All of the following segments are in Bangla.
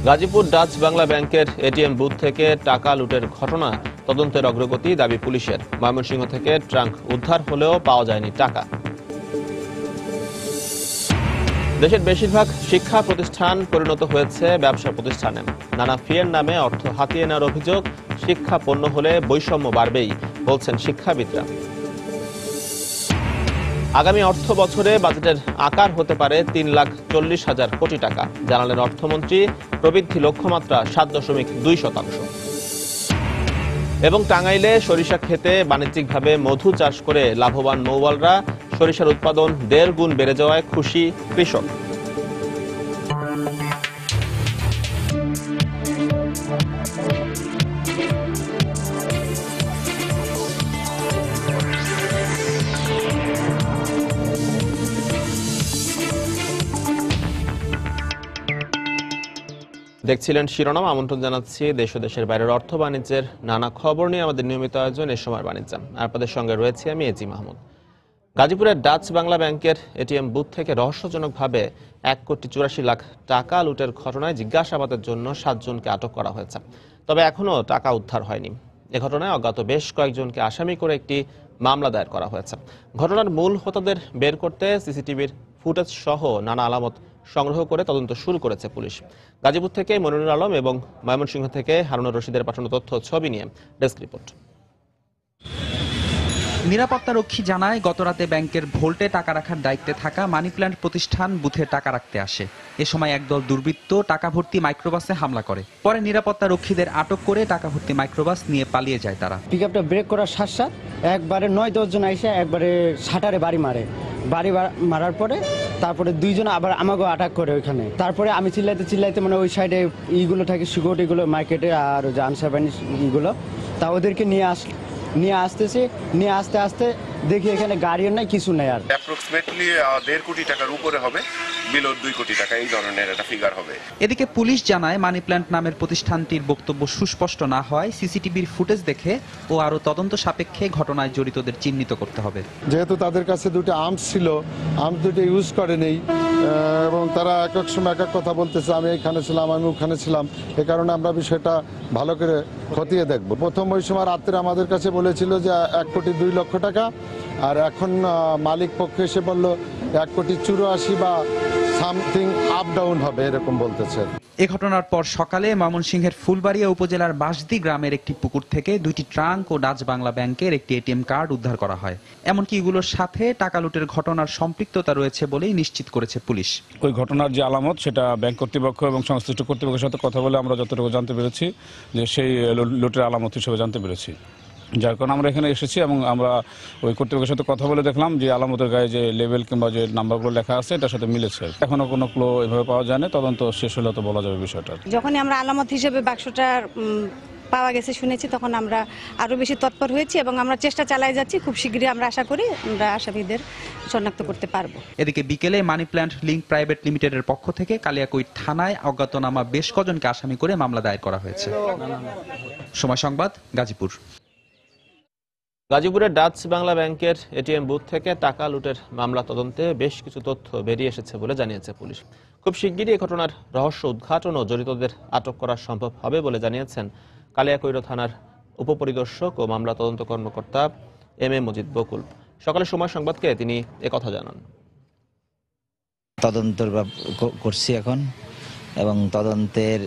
গাজীপুর ডাচ বাংলা ব্যাংকের এটিএম বুথ থেকে টাকা লুটের ঘটনা তদন্তের অগ্রগতি দাবি পুলিশের। ময়মনসিংহ থেকে ট্রাঙ্ক উদ্ধার হলেও পাওয়া যায়নি টাকা। দেশের বেশিরভাগ শিক্ষা প্রতিষ্ঠান পরিণত হয়েছে ব্যবসা প্রতিষ্ঠানে। নানা ফিয়ের নামে অর্থ হাতিয়ে নেওয়ার অভিযোগ। শিক্ষা পণ্য হলে বৈষম্য বাড়বেই বলছেন শিক্ষাবিদরা। আগামী অর্থ বছরে বাজেটের আকার হতে পারে ৩,৪০,০০০ কোটি টাকা, জানালেন অর্থমন্ত্রী। প্রবৃদ্ধি লক্ষ্যমাত্রা ৭.২%। এবং টাঙ্গাইলে সরিষা ক্ষেতে বাণিজ্যিকভাবে মধু চাষ করে লাভবান মৌয়ালরা। সরিষার উৎপাদন ১.৫ গুণ বেড়ে যাওয়ায় খুশি কৃষক। দেখছিলেন শিরোনাম। আমন্ত্রণ জানাচ্ছি দেশ ও দেশের বাইরের অর্থ বাণিজ্যের নানা খবর নিয়ে আমাদের নিয়মিত আয়োজন এ সময় বাণিজ্য। আপনাদের সঙ্গে রয়েছি আমি এজি মাহমুদ। গাজীপুরের ডাচ বাংলা ব্যাংকের এটিএম বুথ থেকে রহস্যজনকভাবে ১,৮৪,০০,০০০ টাকা লুটের ঘটনায় জিজ্ঞাসাবাদের জন্য ৭ জনকে আটক করা হয়েছে। তবে এখনও টাকা উদ্ধার হয়নি। এ ঘটনায় অজ্ঞাত বেশ কয়েকজনকে আসামি করে একটি মামলা দায়ের করা হয়েছে। ঘটনার মূল হোতাদের বের করতে সিসিটিভির ফুটেজ সহ নানা আলামত সংগ্রহ করে তদন্ত শুরু করেছে পুলিশ। গাজীপুর থেকে মনিরুল আলম এবং ময়মনসিংহ থেকে হারুনুর রশিদের পাঠানো তথ্য ছবি নিয়ে ডেস্ক রিপোর্ট। নিরাপত্তারক্ষী জানায়, গতরাতে ব্যাংকের ভোল্টে টাকা রাখার দায়িত্বে থাকা মানি প্ল্যান্ট প্রতিষ্ঠান বুথে টাকা রাখতে আসে। এ সময় একদল দুর্বৃত্ত টাকা ভর্তি মাইক্রোবাসে হামলা করে। পরে নিরাপত্তারক্ষীদের আটক করে টাকা ভর্তি মাইক্রোবাস নিয়ে পালিয়ে যায় তারা। পিকআপটা ব্রেক করার সাথে একবারে ৯-১০ জন এসে একবারে শাটারে বাড়ি মারার পরে তারপরে ২ জন আবার আমাকে আটাক করে ওইখানে। তারপরে আমি চিল্লাইতে মানে ওই সাইডে ইগুলো থাকে সিকিউরিটিগুলো মার্কেটে আর যে আনসার বাহিনী ইগুলো, তা ওদেরকে নিয়ে আস্তে আস্তে দেখি এখানে গাড়িও নাই, কিছু নেই। আর অ্যাপ্রক্সিমেটলি ১.৫ কোটি টাকার উপরে হবে, বিলো ২ কোটি টাকা এই ধরনের একটা ফিগার হবে। এদিকে পুলিশ জানায়, মানি প্ল্যান্ট নামের প্রতিষ্ঠানটির বক্তব্য সুস্পষ্ট না হয় সিসিটিভির ফুটেজ দেখে ও আরো তদন্ত সাপেক্ষে ঘটনায় জড়িতদের চিহ্নিত করতে হবে। যেহেতু তাদের কাছে দুটো আর্মস ছিল, আর্মস দুটো ইউজ করে নেই এবং তারা এক এক সময় এক এক কথা বলতেছে, আমি এখানে ছিলাম, আমি ওখানে ছিলাম। এ কারণে আমরা বিষয়টা ভালো করে খতিয়ে দেখব। প্রথম ওই সময় রাত্রে আমাদের কাছে বলেছিল যে ১,২,০০,০০০ টাকা, আর এখন মালিক পক্ষ এসে বলল ১,৮৪,০০,০০০ বা সামথিং আপ ডাউন হবে এরকম বলতেছে। এ ঘটনার পর সকালে ময়মনসিংহের ফুলবাড়িয়া উপজেলার বাঁশদি গ্রামের একটি পুকুর থেকে ২টি ট্রাঙ্ক ও ডাচ বাংলা ব্যাংকের একটি এটিএম কার্ড উদ্ধার করা হয়। এমনকি এগুলোর সাথে টাকা লুটের ঘটনার সম্পৃক্ততা রয়েছে বলেই নিশ্চিত করেছে পুলিশ। ওই ঘটনার যে আলামত, সেটা ব্যাংক কর্তৃপক্ষ এবং সংশ্লিষ্ট কর্তৃপক্ষের সাথে কথা বলে আমরা যতটুকু জানতে পেরেছি যে সেই লুটের আলামত হিসেবে জানতে পেরেছি। যার কারণে আমরা এখানে এসেছি এবং আমরা ওই কর্তৃপক্ষের সাথে কথা বলে দেখলাম যে আলামতের গায়ে যে লেভেল কিংবা যে নাম্বারগুলো লেখা আছে এটার সাথে মিলেছে। এখনো কোনো ক্লো এভাবে পাওয়া যায় না, তদন্ত শেষ হলে তো বলা যাবে বিষয়টা। যখনই আমরা আলামত হিসেবে বাক্সটা পাওয়া গেছে শুনেছি, তখন আমরা আরো বেশি তৎপর হয়েছি এবং আমরা চেষ্টা চালাই যাচ্ছি। খুব শীঘ্রই আমরা আশা করি আমরা আসামিদের শনাক্ত করতে পারবো। এদিকে বিকেলে মানি প্ল্যান্ট লিংক প্রাইভেট লিমিটেডের পক্ষ থেকে কালিয়াকৈর থানায় অজ্ঞাতনামা বেশ কজনকে আসামি করে মামলা দায়ের করা হয়েছে। সময় সংবাদ, গাজীপুর। গাজীপুরের ডাচ বাংলা ব্যাংকের এটিএম বুথ থেকে টাকা লুটের মামলা তদন্তে বেশ কিছু তথ্য বেরিয়ে এসেছে বলে জানিয়েছে পুলিশ। খুব শিগগিরই এই ঘটনার রহস্য উদ্ঘাটন ও জড়িতদের আটক করা সম্ভব হবে বলে জানিয়েছেন কালিয়াকৈর থানার উপপরিদর্শক ও মামলা তদন্ত কর্মকর্তা এম এ মজিদ বকুল। সকালে সময় সংবাদকে তিনি একথা জানান। তদন্ত করছি এখন, এবং তদন্তের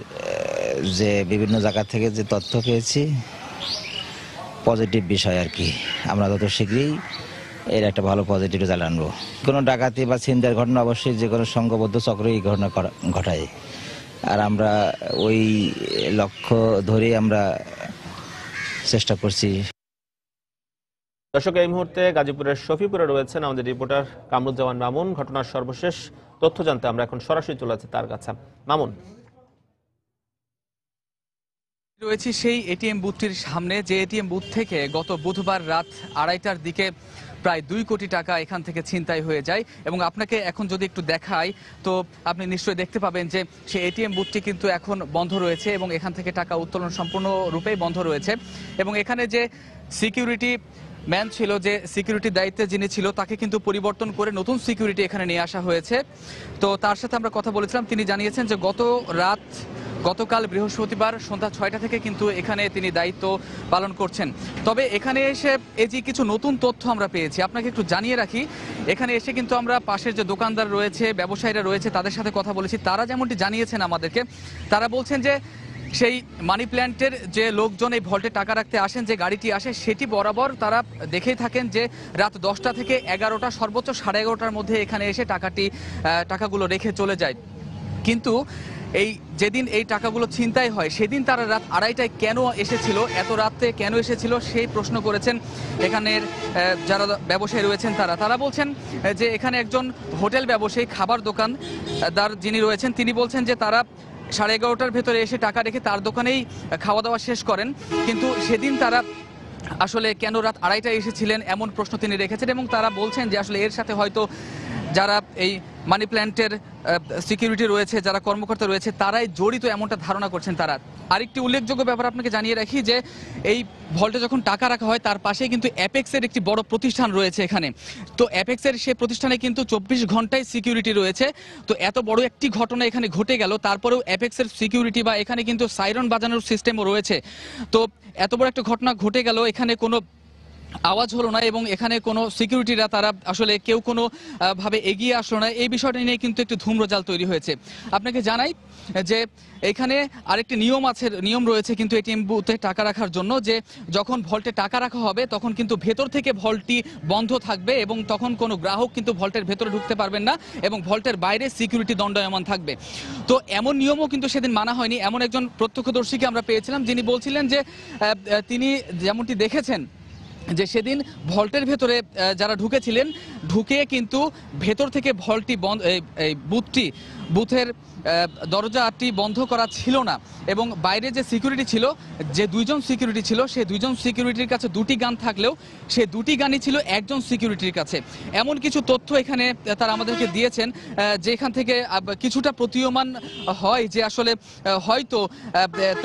যে বিভিন্ন জায়গা থেকে যে তথ্য পেয়েছি পজিটিভ বিষয় আর কি। আমরা যত শীঘ্রই এর একটা ভালো পজিটিভ রেজাল্ট আনবো। কোনো ডাকাতি বা ছিনতাইয়ের ঘটনা অবশ্যই যে কোনো সংঘবদ্ধ চক্র এই ঘটনা ঘটায়, আর আমরা ওই লক্ষ্য ধরে আমরা চেষ্টা করছি। দর্শক, এই মুহূর্তে গাজীপুরের শফিপুরে রয়েছেন আমাদের রিপোর্টার কামরুজ্জামান মামুন। ঘটনার সর্বশেষ তথ্য জানতে আমরা এখন সরাসরি চলে যাচ্ছি তার কাছে। মামুন, রয়েছি সেই এটিএম বুথটির সামনে, যে এটিএম বুথ থেকে গত বুধবার রাত ২:৩০টার দিকে প্রায় ২ কোটি টাকা এখান থেকে ছিনতাই হয়ে যায়। এবং আপনাকে এখন যদি একটু দেখাই তো আপনি নিশ্চয়ই দেখতে পাবেন যে সেই এটিএম বুথটি কিন্তু এখন বন্ধ রয়েছে এবং এখান থেকে টাকা উত্তোলন সম্পূর্ণরূপেই বন্ধ রয়েছে। এবং এখানে যে সিকিউরিটি ম্যান ছিল, যে সিকিউরিটির দায়িত্বে যিনি ছিল, তাকে কিন্তু পরিবর্তন করে নতুন সিকিউরিটি এখানে নিয়ে আসা হয়েছে। তো তার সাথে আমরা কথা বলেছিলাম, তিনি জানিয়েছেন যে গত রাত গতকাল বৃহস্পতিবার সন্ধ্যা 6টা থেকে কিন্তু এখানে তিনি দায়িত্ব পালন করছেন। তবে এখানে এসে এই যে কিছু নতুন তথ্য আমরা পেয়েছি, আপনাকে একটু জানিয়ে রাখি। এখানে এসে কিন্তু আমরা পাশের যে দোকানদার রয়েছে, ব্যবসায়ীরা রয়েছে, তাদের সাথে কথা বলেছি। তারা যেমনটি জানিয়েছেন আমাদেরকে, তারা বলছেন যে সেই মানি প্ল্যান্টের যে লোকজন এই ভল্টে টাকা রাখতে আসেন, যে গাড়িটি আসে, সেটি বরাবর তারা দেখেই থাকেন যে রাত 10টা থেকে 11টা, সর্বোচ্চ 11:30টার মধ্যে এখানে এসে টাকাগুলো রেখে চলে যায়। কিন্তু এই যেদিন এই টাকাগুলো ছিনতাই হয় সেদিন তারা রাত 2:30টায় কেন এসেছিল, এত রাতে কেন এসেছিল, সেই প্রশ্ন করেছেন এখানের যারা ব্যবসায়ী রয়েছেন। তারা বলছেন যে এখানে একজন হোটেল ব্যবসায়ী, খাবার দোকানদার যিনি রয়েছেন, তিনি বলছেন যে তারা 11:30টার ভেতরে এসে টাকা রেখে তার দোকানেই খাওয়া দাওয়া শেষ করেন। কিন্তু সেদিন তারা আসলে কেন রাত 2:30টায় এসেছিলেন এমন প্রশ্ন তিনি রেখেছেন, এবং তারা বলছেন যে আসলে এর সাথে হয়তো যারা এই মানি প্ল্যান্টের সিকিউরিটি রয়েছে, যারা কর্মকর্তা রয়েছে, তারাই জড়িত, এমনটা ধারণা করছেন তারা। আরেকটি উল্লেখযোগ্য ব্যাপার আপনাকে জানিয়ে রাখি যে এই ভল্টে যখন টাকা রাখা হয় তার পাশেই কিন্তু অ্যাপেক্সের একটি বড় প্রতিষ্ঠান রয়েছে এখানে। তো অ্যাপেক্সের সেই প্রতিষ্ঠানে কিন্তু 24 ঘন্টায় সিকিউরিটি রয়েছে। তো এত বড় একটি ঘটনা এখানে ঘটে গেল, তারপরেও অ্যাপেক্সের সিকিউরিটি বা এখানে কিন্তু সাইরন বাজানোর সিস্টেমও রয়েছে। তো এত বড় একটা ঘটনা ঘটে গেল, এখানে কোনো আওয়াজ হলো না এবং এখানে কোনো সিকিউরিটিরা তারা আসলে কেউ কোনো ভাবে এগিয়ে আসলো না। এই বিষয়টা নিয়ে কিন্তু একটু ধূম্রজাল তৈরি হয়েছে। আপনাকে জানাই যে এখানে আরেকটি নিয়ম রয়েছে কিন্তু এটিএম বুথে টাকা রাখার জন্য, যে যখন ভল্টে টাকা রাখা হবে তখন কিন্তু ভেতর থেকে ভল্টটি বন্ধ থাকবে এবং তখন কোনো গ্রাহক কিন্তু ভল্টের ভেতরে ঢুকতে পারবেন না এবং ভল্টের বাইরে সিকিউরিটি দণ্ডায়মান থাকবে। তো এমন নিয়মও কিন্তু সেদিন মানা হয়নি। এমন একজন প্রত্যক্ষদর্শীকে আমরা পেয়েছিলাম যিনি বলছিলেন যে তিনি যেমনটি দেখেছেন যে সেদিন ভল্টের ভেতরে যারা ঢুকেছিলেন, ঢুকে কিন্তু ভেতর থেকে ভল্টটি বুথের দরজাটি বন্ধ করা ছিল না এবং বাইরে যে সিকিউরিটি ছিল, যে 2জন সিকিউরিটি ছিল, সেই 2জন সিকিউরিটির কাছে 2টি গান থাকলেও সেই 2টি গানই ছিল একজন সিকিউরিটির কাছে। এমন কিছু তথ্য এখানে তারা আমাদেরকে দিয়েছেন যেখান থেকে কিছুটা প্রতীয়মান হয় যে আসলে হয়তো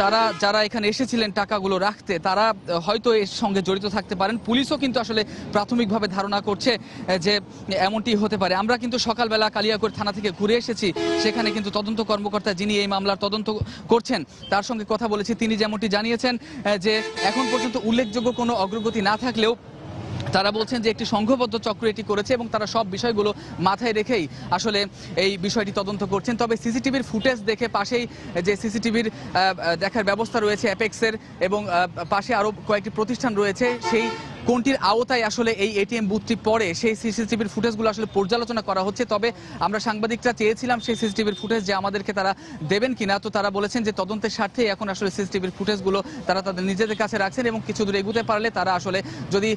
তারা যারা এখানে এসেছিলেন টাকাগুলো রাখতে, তারা হয়তো এর সঙ্গে জড়িত থাকতে পারেন। পুলিশও কিন্তু আসলে প্রাথমিকভাবে ধারণা করছে যে এমনটি হতে পারে। আমরা কিন্তু সকালবেলা কালিয়াকৈর থানা থেকে ঘুরে এসেছি, সেখানে কিন্তু তদন্ত কর্মকর্তা যিনি এই মামলার তদন্ত করছেন তার সঙ্গে কথা বলেছি। তিনি যেমনটি জানিয়েছেন যে এখন পর্যন্ত উল্লেখযোগ্য কোনো অগ্রগতি না থাকলেও তারা বলছেন যে একটি সংঘবদ্ধ চক্র এটি করেছে এবং তারা সব বিষয়গুলো মাথায় রেখেই আসলে এই বিষয়টি তদন্ত করছেন। তবে সিসিটিভির ফুটেজ দেখে, পাশেই যে সিসিটিভির দেখার ব্যবস্থা রয়েছে অ্যাপেক্সের এবং পাশে আরও কয়েকটি প্রতিষ্ঠান রয়েছে, সেই কোনটির আওতায় আসলে এই এটিএম বুথটি পড়ে সেই সিসিটিভির ফুটেজগুলো আসলে পর্যালোচনা করা হচ্ছে। তবে আমরা সাংবাদিকরা চেয়েছিলাম সেই সিসিটিভির ফুটেজ যে আমাদেরকে তারা দেবেন কিনা, তো তারা বলেছেন যে তদন্তের স্বার্থে এখন আসলে সিসিটিভির ফুটেজগুলো তারা তাদের নিজেদের কাছে রাখছেন এবং কিছু দূর এগুতে পারলে তারা আসলে যদি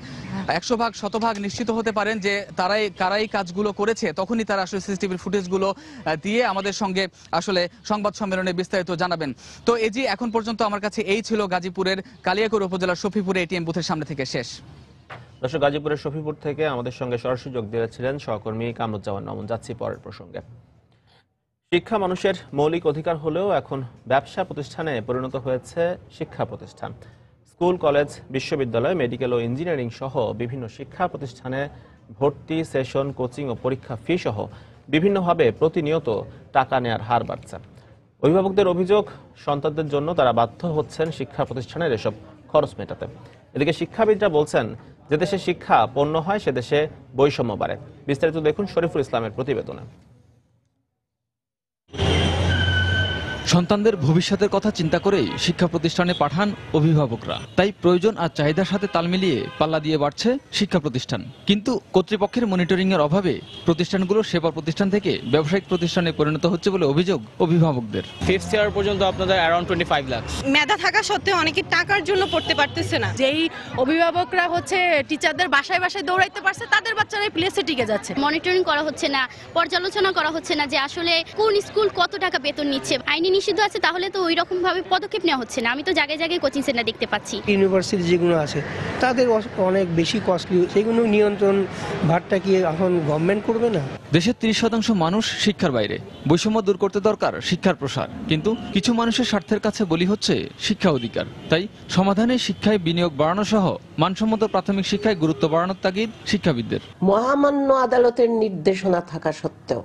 100% 100% নিশ্চিত হতে পারেন যে কারাই কাজগুলো করেছে, তখনই তারা আসলে সিসিটিভির ফুটেজগুলো দিয়ে আমাদের সঙ্গে আসলে সংবাদ সম্মেলনে বিস্তারিত জানাবেন। তো এই যে এখন পর্যন্ত আমার কাছে এই ছিল গাজীপুরের কালিয়াকৈর উপজেলার শফিপুরে এটিএম বুথের সামনে থেকে শেষ। দর্শক, গাজীপুরের শফিপুর থেকে আমাদের সঙ্গে সরাসরি যোগ দিয়েছিলেন সহকর্মী কামরুজ্জামান মামুন। যাচ্ছি পরের প্রসঙ্গে। শিক্ষা মানুষের মৌলিক অধিকার হলেও এখন ব্যবসা প্রতিষ্ঠানে পরিণত হয়েছে শিক্ষা প্রতিষ্ঠান। স্কুল, কলেজ, বিশ্ববিদ্যালয়, মেডিকেল ও ইঞ্জিনিয়ারিং সহ বিভিন্ন শিক্ষা প্রতিষ্ঠানে ভর্তি, সেশন, কোচিং ও পরীক্ষা ফি সহ বিভিন্নভাবে প্রতিনিয়ত টাকা নেয়ার হার বাড়ছে। অভিভাবকদের অভিযোগ, সন্তানদের জন্য তারা বাধ্য হচ্ছেন শিক্ষা প্রতিষ্ঠানের এসব খরচ মেটাতে। এদিকে শিক্ষাবিদরা বলছেন, যে দেশে শিক্ষা পণ্য হয় সে দেশে বৈষম্য বাড়ে। বিস্তারিত দেখুন শরীফুল ইসলামের প্রতিবেদনে। সন্তানদের ভবিষ্যতের কথা চিন্তা করেই শিক্ষা প্রতিষ্ঠানে পাঠান অভিভাবকরা। তাই প্রয়োজন আর চাহিদার সাথে তাল মিলিয়ে পাল্লা দিয়ে বাড়ছে শিক্ষা প্রতিষ্ঠান। কিন্তু কর্তৃপক্ষের মনিটরিং এর অভাবে প্রতিষ্ঠানগুলো সেবা প্রতিষ্ঠান থেকে ব্যবসায়িক প্রতিষ্ঠানে পরিণত হচ্ছে বলে অভিযোগ অভিভাবকদের। 5th ইয়ার পর্যন্ত আপনাদের অ্যারাউন্ড 25 লাখ। মেধা থাকা সত্ত্বেও অনেকে টাকার জন্য পড়তে পারতেছে না। যেই অভিভাবকরা টিচারদের বাসায় বাসায় দৌড়াইতে পারছে, তাদের বাচ্চারা প্লেসে টিকে যাচ্ছে। মনিটরিং করা হচ্ছে না, পর্যালোচনা করা হচ্ছে না যে আসলে কোন স্কুল কত টাকা বেতন নিচ্ছে। আইনি নিষিদ্ধ আছে, তাহলে তো ওই রকম ভাবে পদক্ষেপ নেওয়া হচ্ছে না। আমি তো জায়গায় জায়গায় কোচিং সেন্টার দেখতে পাচ্ছি। ইউনিভার্সিটি যেগুলো আছে তাদের অনেক বেশি কস্টলি, সেগুলো নিয়ন্ত্রণ ভারটা কি এখন গভর্নমেন্ট করবে না? দেশের 30% মানুষ শিক্ষার বাইরে। বৈষম্য দূর করতে দরকার শিক্ষার প্রসার, কিন্তু কিছু মানুষের স্বার্থের কাছে বলি হচ্ছে শিক্ষা অধিকার। তাই সমাধানে শিক্ষায় বিনিয়োগ বাড়ানো সহ মানসম্মত প্রাথমিক শিক্ষায় গুরুত্ব বাড়ানোর তাগিদ শিক্ষাবিদদের। মহামান্য আদালতের নির্দেশনা থাকা সত্ত্বেও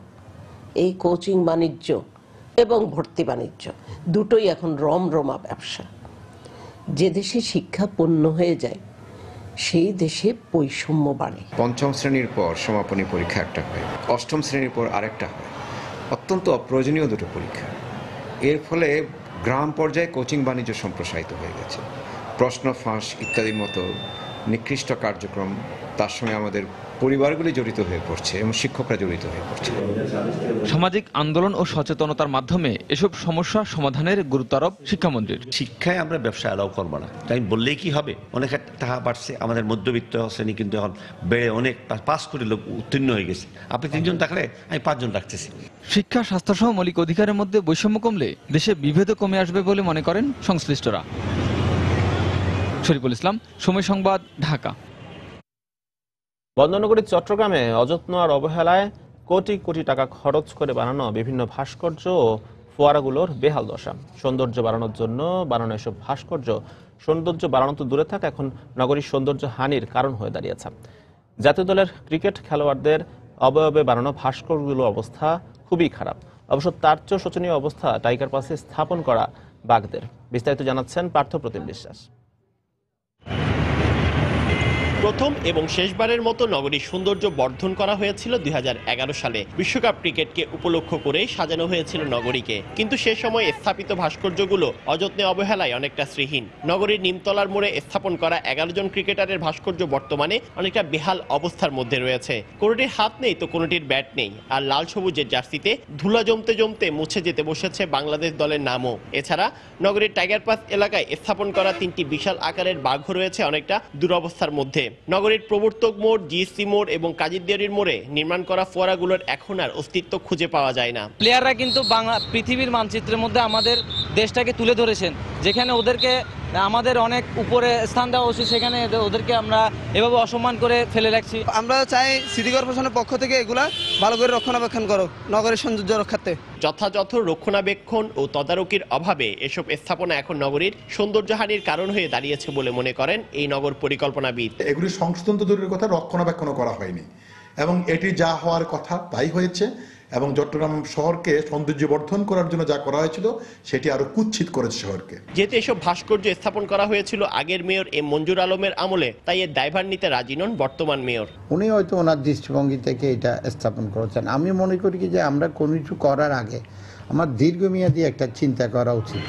এই কোচিং বাণিজ্য এবং ভর্তি বাণিজ্য দুটোই এখন রমরমা ব্যবসা। যে দেশে শিক্ষা পণ্য হয়ে যায় সেই দেশে বৈষম্য বাড়ে। পঞ্চম শ্রেণীর পর সমাপনী পরীক্ষা একটা হয়, অষ্টম শ্রেণীর পর আরেকটা হয়, অত্যন্ত অপ্রয়োজনীয় দুটো পরীক্ষা। এর ফলে গ্রাম পর্যায়ে কোচিং বাণিজ্য সম্প্রসারিত হয়ে গেছে। প্রশ্ন ফাঁস ইত্যাদির মতো নিকৃষ্ট কার্যক্রম, তার সঙ্গে আমাদের পরিবারগুলি জড়িত হয়ে পড়ছে এবং শিক্ষকরা জড়িত হয়ে পড়ছে। সামাজিক আন্দোলন ও সচেতনতার মাধ্যমে এসব সমস্যা সমাধানের গুরুত্ব আরোপ শিক্ষামন্ত্রীর। শিক্ষায় আমরা ব্যবসা অ্যালাউ করবো না, তাই বললেই কি হবে? অনেক টাকা বাড়ছে, আমাদের মধ্যবিত্ত শ্রেণী কিন্তু এখন বেড়ে অনেক 5 কোটি লোক উত্তীর্ণ হয়ে গেছে। আপনি 3 জন থাকলে আমি 5 জন রাখতেছি। শিক্ষা, স্বাস্থ্যসহ মৌলিক অধিকারের মধ্যে বৈষম্য কমলে দেশে বিভেদ কমে আসবে বলে মনে করেন সংশ্লিষ্টরা। শরীফুল ইসলাম, সময় সংবাদ, ঢাকা। বন্দরনগরী চট্টগ্রামে অযত্ন আর অবহেলায় কোটি কোটি টাকা খরচ করে বানানো বিভিন্ন ভাস্কর্য ও ফোয়ারাগুলোর বেহাল দশা। সৌন্দর্য বাড়ানোর জন্য বানানো এসব ভাস্কর্য সৌন্দর্য বাড়ানো তো দূরে থাক, এখন নগরীর সৌন্দর্য হানির কারণ হয়ে দাঁড়িয়েছে। জাতীয় দলের ক্রিকেট খেলোয়াড়দের অবয়বে বানানো ভাস্কর্যগুলোর অবস্থা খুবই খারাপ। অবশ্য তার চেয়েও শোচনীয় অবস্থা টাইগার পাসে স্থাপন করা বাঘদের। বিস্তারিত জানাচ্ছেন পার্থপ্রতিম বিশ্বাস। প্রথম এবং শেষবারের মতো নগরীর সৌন্দর্য বর্ধন করা হয়েছিল 2011 সালে। বিশ্বকাপ ক্রিকেটকে উপলক্ষ করে সাজানো হয়েছিল নগরীকে, কিন্তু সে সময় স্থাপিত ভাস্কর্যগুলো অযত্নে অবহেলায় অনেকটা শ্রীহীন। নগরীর নিমতলার মোড়ে স্থাপন করা 11 জন ক্রিকেটারের ভাস্কর্য বর্তমানে অনেকটা বেহাল অবস্থার মধ্যে রয়েছে। কোনোটির হাত নেই তো কোনোটির ব্যাট নেই, আর লাল সবুজের জার্সিতে ধুলা জমতে জমতে মুছে যেতে বসেছে বাংলাদেশ দলের নামও। এছাড়া নগরীর টাইগার পাস এলাকায় স্থাপন করা 3টি বিশাল আকারের বাঘও রয়েছে অনেকটা দুরবস্থার মধ্যে। নগরীর প্রবর্তক মোড়, জিএসসি মোড় এবং কাজীরদিয়ারির মোড়ে নির্মাণ করা ফোয়ারাগুলোর এখন আর অস্তিত্ব খুঁজে পাওয়া যায় না। প্লেয়াররা কিন্তু পৃথিবীর মানচিত্রের মধ্যে আমাদের দেশটাকে তুলে ধরেছেন, যেখানে ওদেরকে আমাদের অনেক উপরে স্থান দেওয়া উচিত, সেখানে ওদেরকে আমরা এভাবে অসম্মান করে ফেলে রাখছি। আমরা চাই সিটি কর্পোরেশনের পক্ষ থেকে এগুলা ভালো করে রক্ষণাবেক্ষণ করো, নগরের সৌন্দর্য রক্ষার্থে। যথাযথ রক্ষণাবেক্ষণ ও তদারকির অভাবে এসব স্থাপনা এখন নগরীর সৌন্দর্যহানির কারণ হয়ে দাঁড়িয়েছে বলে মনে করেন এই নগর পরিকল্পনাবিদ। এগুলি সংশোধন তো দূরের কথা, রক্ষণাবেক্ষণও করা হয়নি এবং এটি যা হওয়ার কথা তাই হয়েছে। এবং চট্টগ্রাম শহরকে সৌন্দর্য বর্ধন করার জন্য যা করা হয়েছিল সেটি আরো কুৎসিত করেছে শহরকে। যেহেতু এসব ভাস্কর্য স্থাপন করা হয়েছিল আগের মেয়র এম মঞ্জুর আলমের আমলে, তাই এর দায়ভার নিতে রাজি নন বর্তমান মেয়র। উনি হয়তো ওনার দৃষ্টিভঙ্গি থেকে এটা স্থাপন করেছেন। আমি মনে করি যে আমরা কোনো কিছু করার আগে আমার দীর্ঘমেয়াদী একটা চিন্তা করা উচিত।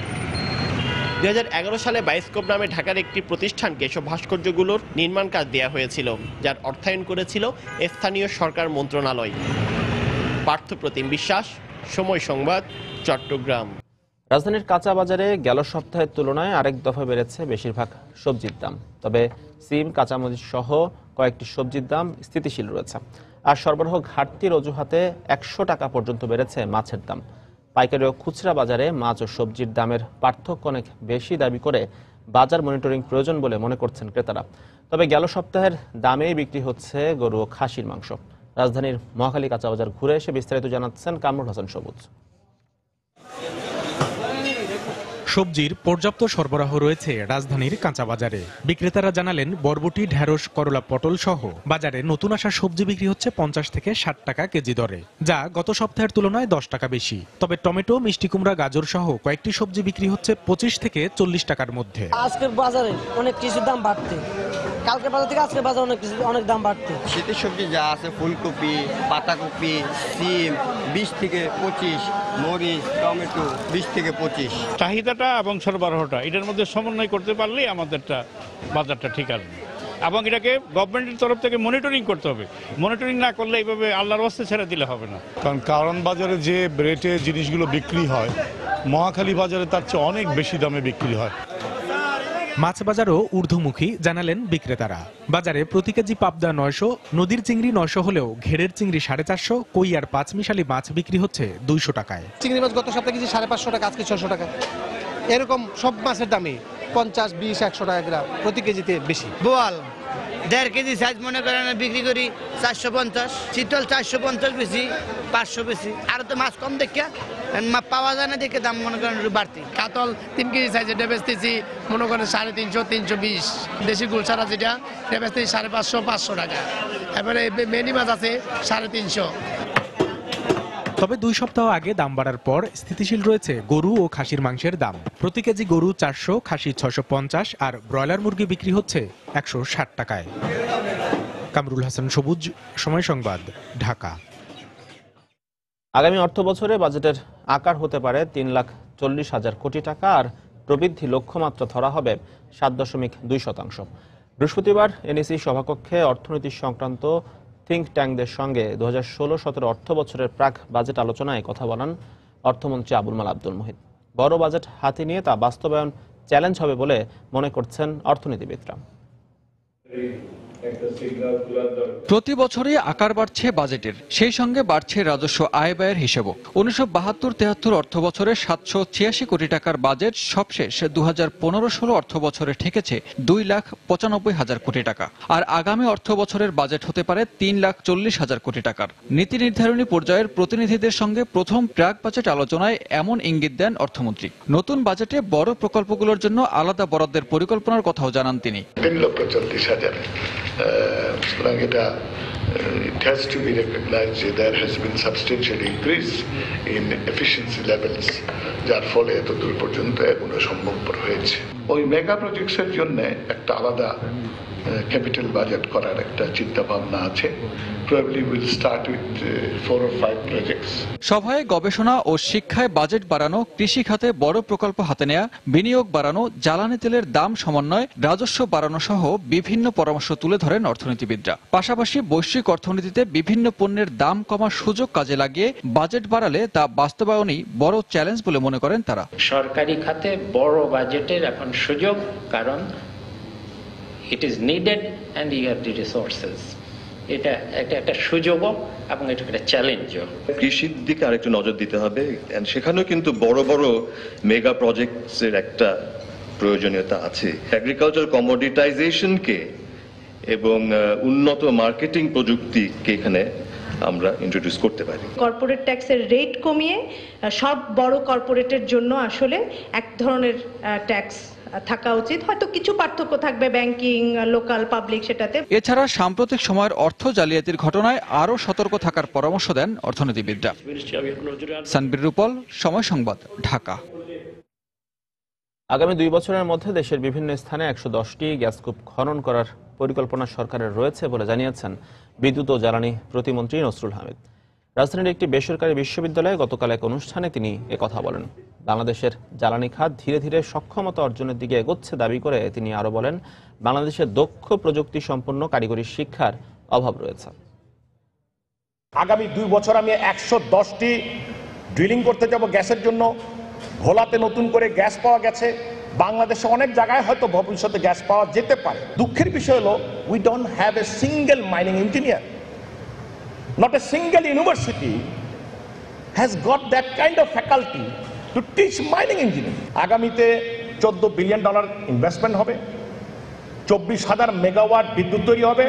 2011 সালে বায়োস্কোপ নামে ঢাকার একটি প্রতিষ্ঠানকে এসব ভাস্কর্যগুলোর নির্মাণ কাজ দেওয়া হয়েছিল, যার অর্থায়ন করেছিল স্থানীয় সরকার মন্ত্রণালয়। পার্থপ্রতিম বিশ্বাস, সময় সংবাদ, চট্টগ্রাম। রাজধানীর কাঁচা বাজারে গেল সপ্তাহের তুলনায় আরেক দফা বেড়েছে বেশিরভাগ সবজির দাম। তবে সিম, কাঁচামরিচ সহ কয়েকটি সবজির দাম স্থিতিশীল রয়েছে। আর সরবরাহ ঘাটতির অজুহাতে 100 টাকা পর্যন্ত বেড়েছে মাছের দাম। পাইকারি ও খুচরা বাজারে মাছ ও সবজির দামের পার্থক্য অনেক বেশি দাবি করে বাজার মনিটরিং প্রয়োজন বলে মনে করছেন ক্রেতারা। তবে গেল সপ্তাহের দামেই বিক্রি হচ্ছে গরু ও খাসির মাংস। রাজধানীর মহাখালী কাঁচা বাজার ঘুরে এসে বিস্তারিত জানাচ্ছেন কামরুল হাসান সবুজ। সবজির পর্যাপ্ত সরবরাহ রয়েছে রাজধানীর কাঁচা বাজারে। বিক্রেতারা জানালেন বরবটি, ঢেঁড়স, করলা, পটল সহ বাজারে নতুন আসা সবজি বিক্রি হচ্ছে 50 থেকে 60 টাকা কেজি দরে, যা গত সপ্তাহের তুলনায় 10 টাকা বেশি। তবে টমেটো, মিষ্টি কুমড়া, গাজর সহ কয়েকটি সবজি বিক্রি হচ্ছে 25 থেকে 40 টাকার মধ্যে। আজকের বাজারে অনেক কিছুর দাম বাড়তে, কালকের বাজার থেকে আজকের বাজারে অনেক দাম বাড়তে। শীতের সবজি যা আছে ফুলকপি, পাতাকপি, সিম 20 থেকে 25, মরিচ, টমেটো 20 থেকে 25। চাহিদাটা এবং সরবরাহটা এটার মধ্যে সমন্বয় করতে পারলেই আমাদেরটা বাজারটা ঠিক আসবে, এবং এটাকে গভর্নমেন্টের তরফ থেকে মনিটরিং করতে হবে। মনিটরিং না করলে এইভাবে আল্লাহর ওয়াস্তে ছেড়ে দিলে হবে না। কারণ বাজারে যে রেটে জিনিসগুলো বিক্রি হয়, মহাখালী বাজারে তার চেয়ে অনেক বেশি দামে বিক্রি হয়। মাছ বাজারও ঊর্ধ্বমুখী জানালেন বিক্রেতারা। বাজারে প্রতি কেজি পাবদা 900, নদীর চিংড়ি 900 হলেও ঘেরের চিংড়ি 450, কই আর 5 মিশালি মাছ বিক্রি হচ্ছে 200 টাকায়। চিংড়ি মাছ গত সপ্তাহে কেজি 550 টাকা, আজকে 600 টাকা। এরকম সব মাছের দামে 50, 20, 100 টাকা গ্রাম প্রতি কেজিতে বেশি। বোয়াল 1.5 কেজি সাইজ মনে করেন বিক্রি করি 450, চিতল 450 বেশি, 500 বেশি। আর তো মাছ কম দেখে পাওয়া যায় না, দেখে দাম মনে করেন বাড়তি। কাতল 3 কেজি সাইজে বেচতেছি মনে করেন 350, 320। দেশি গুলছাড়া যেটা বেচতেছি 550, 500 টাকা। এবারে মেনি মাছ আছে 350। তবে 2 সপ্তাহ আগে দাম বাড়ার পর স্থিতিশীল রয়েছে গরু ও খাসির মাংসের দাম। প্রতি কেজি গরু 400, খাসি 650 আর ব্রয়লার মুরগি বিক্রি হচ্ছে 160 টাকায়। কামরুল হাসান সবুজ, সময় সংবাদ, ঢাকা। আগামী অর্থ বছরে বাজেটের আকার হতে পারে 3,40,000 কোটি টাকা আর প্রবৃদ্ধি লক্ষ্যমাত্রা ধরা হবে 7.2%। বৃহস্পতিবার এনইসি সভাকক্ষে অর্থনীতি সংক্রান্ত থিঙ্ক ট্যাঙ্কদের সঙ্গে 2016-17 অর্থ বছরের প্রাক বাজেট আলোচনায় কথা বলেন অর্থমন্ত্রী আবুল মাল আব্দুল মুহিত। বড় বাজেট হাতে নিয়ে তা বাস্তবায়ন চ্যালেঞ্জ হবে বলে মনে করছেন অর্থনীতিবিদরা। প্রতি বছরই আকার বাড়ছে বাজেটের, সেই সঙ্গে বাড়ছে রাজস্ব আয় ব্যয়ের হিসেবও। 1972-73 অর্থ বছরে 786 কোটি টাকার বাজেট সবশেষ 2015-16 অর্থ বছরে ঠেকেছে 2,95,000 কোটি টাকা। আর আগামী অর্থ বছরের বাজেট হতে পারে 3,40,000 কোটি টাকার। নীতি নির্ধারণী পর্যায়ের প্রতিনিধিদের সঙ্গে প্রথম প্রাক বাজেট আলোচনায় এমন ইঙ্গিত দেন অর্থমন্ত্রী। নতুন বাজেটে বড় প্রকল্পগুলোর জন্য আলাদা বরাদ্দের পরিকল্পনার কথাও জানান তিনি। 3,40,000 সুতরাং এটা it has to be recognized that there has been substantial increase in efficiency levels, যার ফলে এত দূর পর্যন্ত এগুলো সম্ভবপর হয়েছে। ওই মেগা প্রজেক্টসের জন্য একটা আলাদা ক্যাপিটাল বাজেট করার একটা চিন্তা ভাবনা আছে। Probably we'll start with 4 or 5 projects. সভায় গবেষণা ও শিক্ষায় বাজেট বাড়ানো, কৃষি খাতে বড় প্রকল্প হাতে নেয়া, বিনিয়োগ বাড়ানো, জ্বালানি তেলের দাম সমন্বয়, রাজস্ব বাড়ানো সহ বিভিন্ন পরামর্শ তুলে ধরেন অর্থনীতিবিদরা। পাশাপাশি বৈশ্বিক অর্থনীতিতে বিভিন্ন পণ্যের দাম কমার সুযোগ কাজে লাগিয়ে বাজেট বাড়ালে তা বাস্তবায়নই বড় চ্যালেঞ্জ বলে মনে করেন তারা। সরকারি খাতে বড় বাজেটের এখন সুযোগ, কারণ it is needed and you have the resources. এটা একটা সুযোগও এবং এটা একটা চ্যালেঞ্জও। কৃষির দিকে আরেকটু নজর দিতে হবে, সেখানেও কিন্তু বড় বড় মেগা প্রজেক্টসের একটা প্রয়োজনীয়তা আছে। এগ্রিকালচার কমোডিটাইজেশনকে এবং উন্নত মার্কেটিং প্রযুক্তিকে এখানে আমরা ইন্ট্রোডিউস করতে পারি। কর্পোরেট ট্যাক্সের রেট কমিয়ে সব বড় কর্পোরেটের জন্য আসলে এক ধরনের ট্যাক্স থাকা উচিত। হয়তো কিছু পার্থক্য থাকবে ব্যাংকিং, লোকাল, পাবলিক, সেটাতে। এছাড়া সাম্প্রতিক সময়ের অর্থ জালিয়াতির ঘটনায় আরও সতর্ক থাকার পরামর্শ দেন অর্থনীতিবিদরা। সানবীর রূপল, সময় সংবাদ, ঢাকা। আগামী 2 বছরের মধ্যে দেশের বিভিন্ন স্থানে 110টি গ্যাসকূপ খনন করার পরিকল্পনা সরকারের রয়েছে বলে জানিয়েছেন বিদ্যুৎ ও জ্বালানি প্রতিমন্ত্রী নসরুল হামিদ। রাজধানীর একটি বেসরকারি বিশ্ববিদ্যালয়ে গতকাল এক অনুষ্ঠানে তিনি একথা বলেন। বাংলাদেশের জ্বালানি খাত ধীরে ধীরে সক্ষমতা অর্জনের দিকে এগোচ্ছে দাবি করে তিনি আরও বলেন, বাংলাদেশের দক্ষ প্রযুক্তি সম্পন্ন কারিগরি শিক্ষার অভাব রয়েছে। আগামী 2 বছর আমি 110টি ড্রিলিং করতে যাব গ্যাসের জন্য। ভোলাতে নতুন করে গ্যাস পাওয়া গেছে। বাংলাদেশে অনেক জায়গায় হয়তো ভবিষ্যতে গ্যাস পাওয়া যেতে পারে। দুঃখের বিষয় হলো we don't have a single mining engineer. Not a single university has got that kind of faculty to teach mining engineering. আগামীতে $14 বিলিয়ন ইনভেস্টমেন্ট হবে, 24,000 মেগাওয়াট বিদ্যুৎ তৈরি হবে।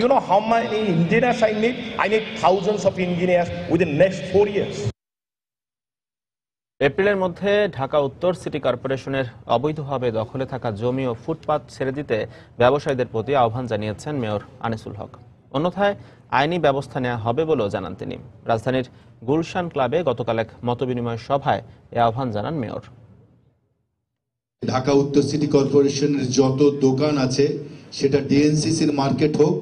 You know how many engineers I need? I need thousands of engineers within next 4 years. এপ্রিলের মধ্যে ঢাকা উত্তর সিটি কর্পোরেশনের অবৈধভাবে দখলে থাকা জমি ও ফুটপাত ছেড়ে দিতে ব্যবসায়ীদের প্রতি আহ্বান জানিয়েছেন মেয়র আনিসুল হক। অন্যথায় আইনি ব্যবস্থা নেওয়া হবে বলেও জানান তিনি। রাজধানীর গুলশান ক্লাবে গতকাল এক মতবিনিময় সভায় এ আহ্বান জানান মেয়র। ঢাকা উত্তর সিটি কর্পোরেশনের যত দোকান আছে, সেটা ডিএনসিসির মার্কেট হোক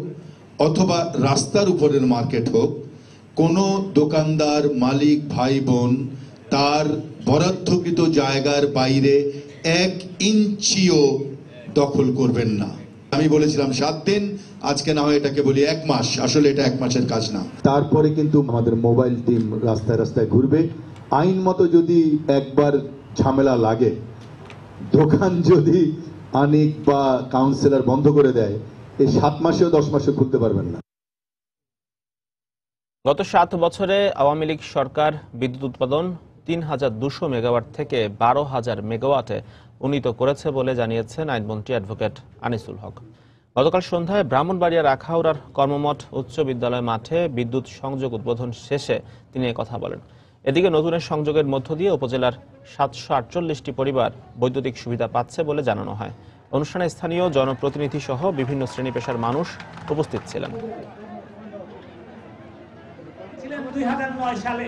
অথবা রাস্তার উপরের মার্কেট হোক, কোনো দোকানদার, মালিক, ভাই বোন তার বরাদ্দকৃত জায়গার বাইরে 1 ইঞ্চিও দখল করবেন না। আমি বলেছিলাম 7 দিন, আজকে না হয় এটাকে বলি 1 মাস। আসলে এটা 1 মাসের কাজ না। তারপরে কিন্তু আমাদের মোবাইল টিম রাস্তায় রাস্তায় ঘুরবে। আইন মতো যদি একবার ঝামেলা লাগে, দোকান যদি আনিক বা কাউন্সিলর বন্ধ করে দেয়, এই 7 মাসেও 10 মাসে খুলতে পারবেন না। গত 7 বছরে আওয়ামী লীগ সরকার বিদ্যুৎ উৎপাদন 3,200 মেগাওয়াট থেকে 12,000 মেগাওয়াটে উন্নীত করেছে বলে জানিয়েছেন আইনমন্ত্রী অ্যাডভোকেট আনিসুল হক। গতকাল সন্ধ্যায় ব্রাহ্মণবাড়িয়ার আখাউড়ার কর্মমঠ উচ্চ বিদ্যালয় মাঠে বিদ্যুৎ সংযোগ উদ্বোধন শেষে তিনি একথা বলেন। এদিকে নতুনের সংযোগের মধ্য দিয়ে উপজেলার 748টি পরিবার বৈদ্যুতিক সুবিধা পাচ্ছে বলে জানানো হয়। অনুষ্ঠানে স্থানীয় জনপ্রতিনিধি সহ বিভিন্ন শ্রেণী পেশার মানুষ উপস্থিত ছিলেন। 2009 সালে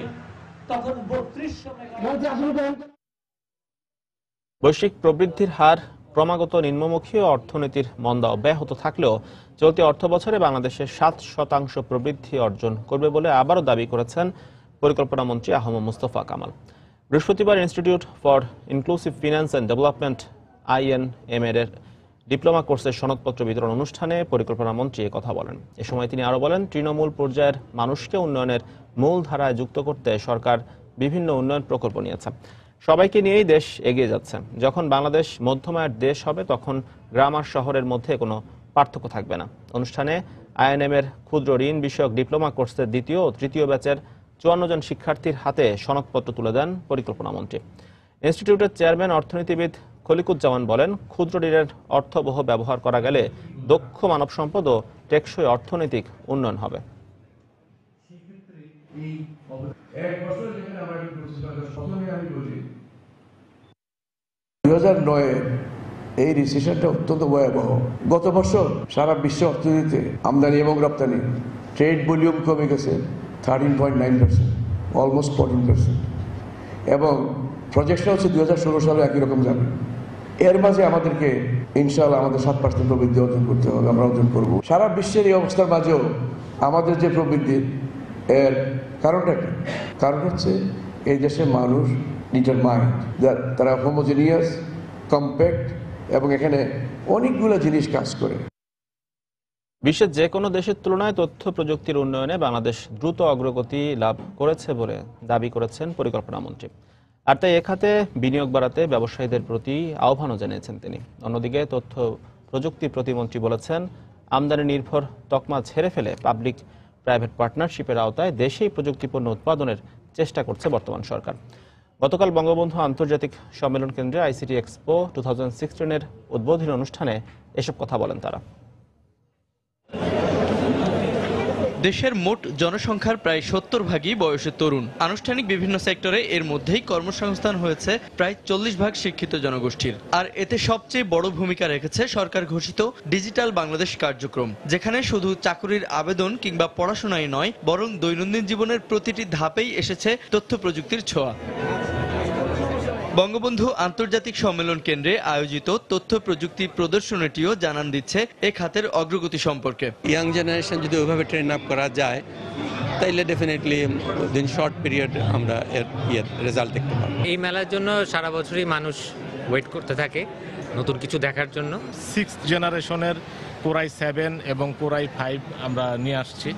বৈশ্বিক প্রবৃদ্ধির হার ক্রমাগত নিম্নমুখী ও অর্থনীতির মন্দা অব্যাহত থাকলেও চলতি অর্থবছরে বাংলাদেশের 7% প্রবৃদ্ধি অর্জন করবে বলে আবারও দাবি করেছেন পরিকল্পনা মন্ত্রী আহম মুস্তফা কামাল। বৃহস্পতিবার institute for inclusive finance and development INM এর ডিপ্লোমা কোর্সের সনদপত্র বিতরণ অনুষ্ঠানে পরিকল্পনা মন্ত্রী কথা বলেন। এ সময় তিনি আরও বলেন, তৃণমূল পর্যায়ের মানুষকে উন্নয়নের মূল ধারায় যুক্ত করতে সরকার বিভিন্ন উন্নয়ন প্রকল্প নিয়েছে। সবাইকে নিয়েই দেশ এগিয়ে যাচ্ছে। যখন বাংলাদেশ মধ্যম আয়ের দেশ হবে তখন গ্রাম আর শহরের মধ্যে কোনো পার্থক্য থাকবে না। অনুষ্ঠানে INM এর ক্ষুদ্র ঋণ বিষয়ক ডিপ্লোমা কোর্সের দ্বিতীয় ও তৃতীয় ব্যাচের 54 জন শিক্ষার্থীর হাতে সনদপত্র তুলে দেন পরিকল্পনা মন্ত্রী। ইনস্টিটিউটের চেয়ারম্যান অর্থনীতিবিদ খলিকুজ্জামান বলেন, ক্ষুদ্র ঋণের অর্থবহ ব্যবহার করা গেলে দক্ষ মানব সম্পদ ও টেকসই অর্থনৈতিক উন্নয়ন হবে। 2009 এই রিসেশনটা অত্যন্ত ভয়াবহ। গত বছর সারা বিশ্ব অর্থনীতিতে আমদানি এবং রপ্তানি ট্রেড ভলিউম কমে গেছে 13.9%, অলমোস্ট 14%, এবং প্রজেকশন হচ্ছে 2016 সালে একই রকম যাবে। এর মাঝে আমাদেরকে ইনশাআল্লাহ আমাদের 7% প্রবৃদ্ধি অর্জন করতে হবে, আমরা অর্জন করব। সারা বিশ্বের এই অবস্থার মাঝেও আমাদের যে প্রবৃদ্ধির এর কারণটা কি? কারণ হচ্ছে এই দেশের মানুষ ডিটারমাইন্ড, তারা হোমোজেনিয়াস, কম্প্যাক্ট, এবং এখানে অনেকগুলো জিনিস কাজ করে। বিশ্বের যে কোনো দেশের তুলনায় তথ্য প্রযুক্তির উন্নয়নে বাংলাদেশ দ্রুত অগ্রগতি লাভ করেছে বলে দাবি করেছেন পরিকল্পনা মন্ত্রী। আর তাই এ খাতে বিনিয়োগ বাড়াতে ব্যবসায়ীদের প্রতি আহ্বানও জানিয়েছেন তিনি। অন্যদিকে তথ্য প্রযুক্তি প্রতিমন্ত্রী বলেছেন, আমদানি নির্ভর তকমা ছেড়ে ফেলে পাবলিক প্রাইভেট পার্টনারশিপের আওতায় দেশেই প্রযুক্তিপণ্য উৎপাদনের চেষ্টা করছে বর্তমান সরকার। গতকাল বঙ্গবন্ধু আন্তর্জাতিক সম্মেলন কেন্দ্রে ICT এক্সপো 2016 উদ্বোধনী অনুষ্ঠানে এসব কথা বলেন তারা। দেশের মোট জনসংখ্যার প্রায় 70% বয়সের তরুণ। আনুষ্ঠানিক বিভিন্ন সেক্টরে এর মধ্যেই কর্মসংস্থান হয়েছে প্রায় 40% শিক্ষিত জনগোষ্ঠীর। আর এতে সবচেয়ে বড় ভূমিকা রেখেছে সরকার ঘোষিত ডিজিটাল বাংলাদেশ কার্যক্রম, যেখানে শুধু চাকরির আবেদন কিংবা পড়াশোনাই নয়, বরং দৈনন্দিন জীবনের প্রতিটি ধাপেই এসেছে তথ্য প্রযুক্তির ছোঁয়া। বঙ্গবন্ধু আন্তর্জাতিক সম্মেলন কেন্দ্রে আয়োজিত তথ্য প্রযুক্তি প্রদর্শনীটিও জানান দিচ্ছে এ খাতের অগ্রগতি সম্পর্কে। ইয়াং জেনারেশন যদি ওইভাবে ট্রেন আপ করা যায় তাইলে ডেফিনেটলি দিন শর্ট পিরিয়ড আমরা এর রেজাল্ট দেখতে পাবো। এই মেলার জন্য সারা বছরই মানুষ ওয়েট করতে থাকে নতুন কিছু দেখার জন্য। 6th জেনারেশনের কোরাই 7 এবং কোরাই 5 আমরা নিয়ে আসছি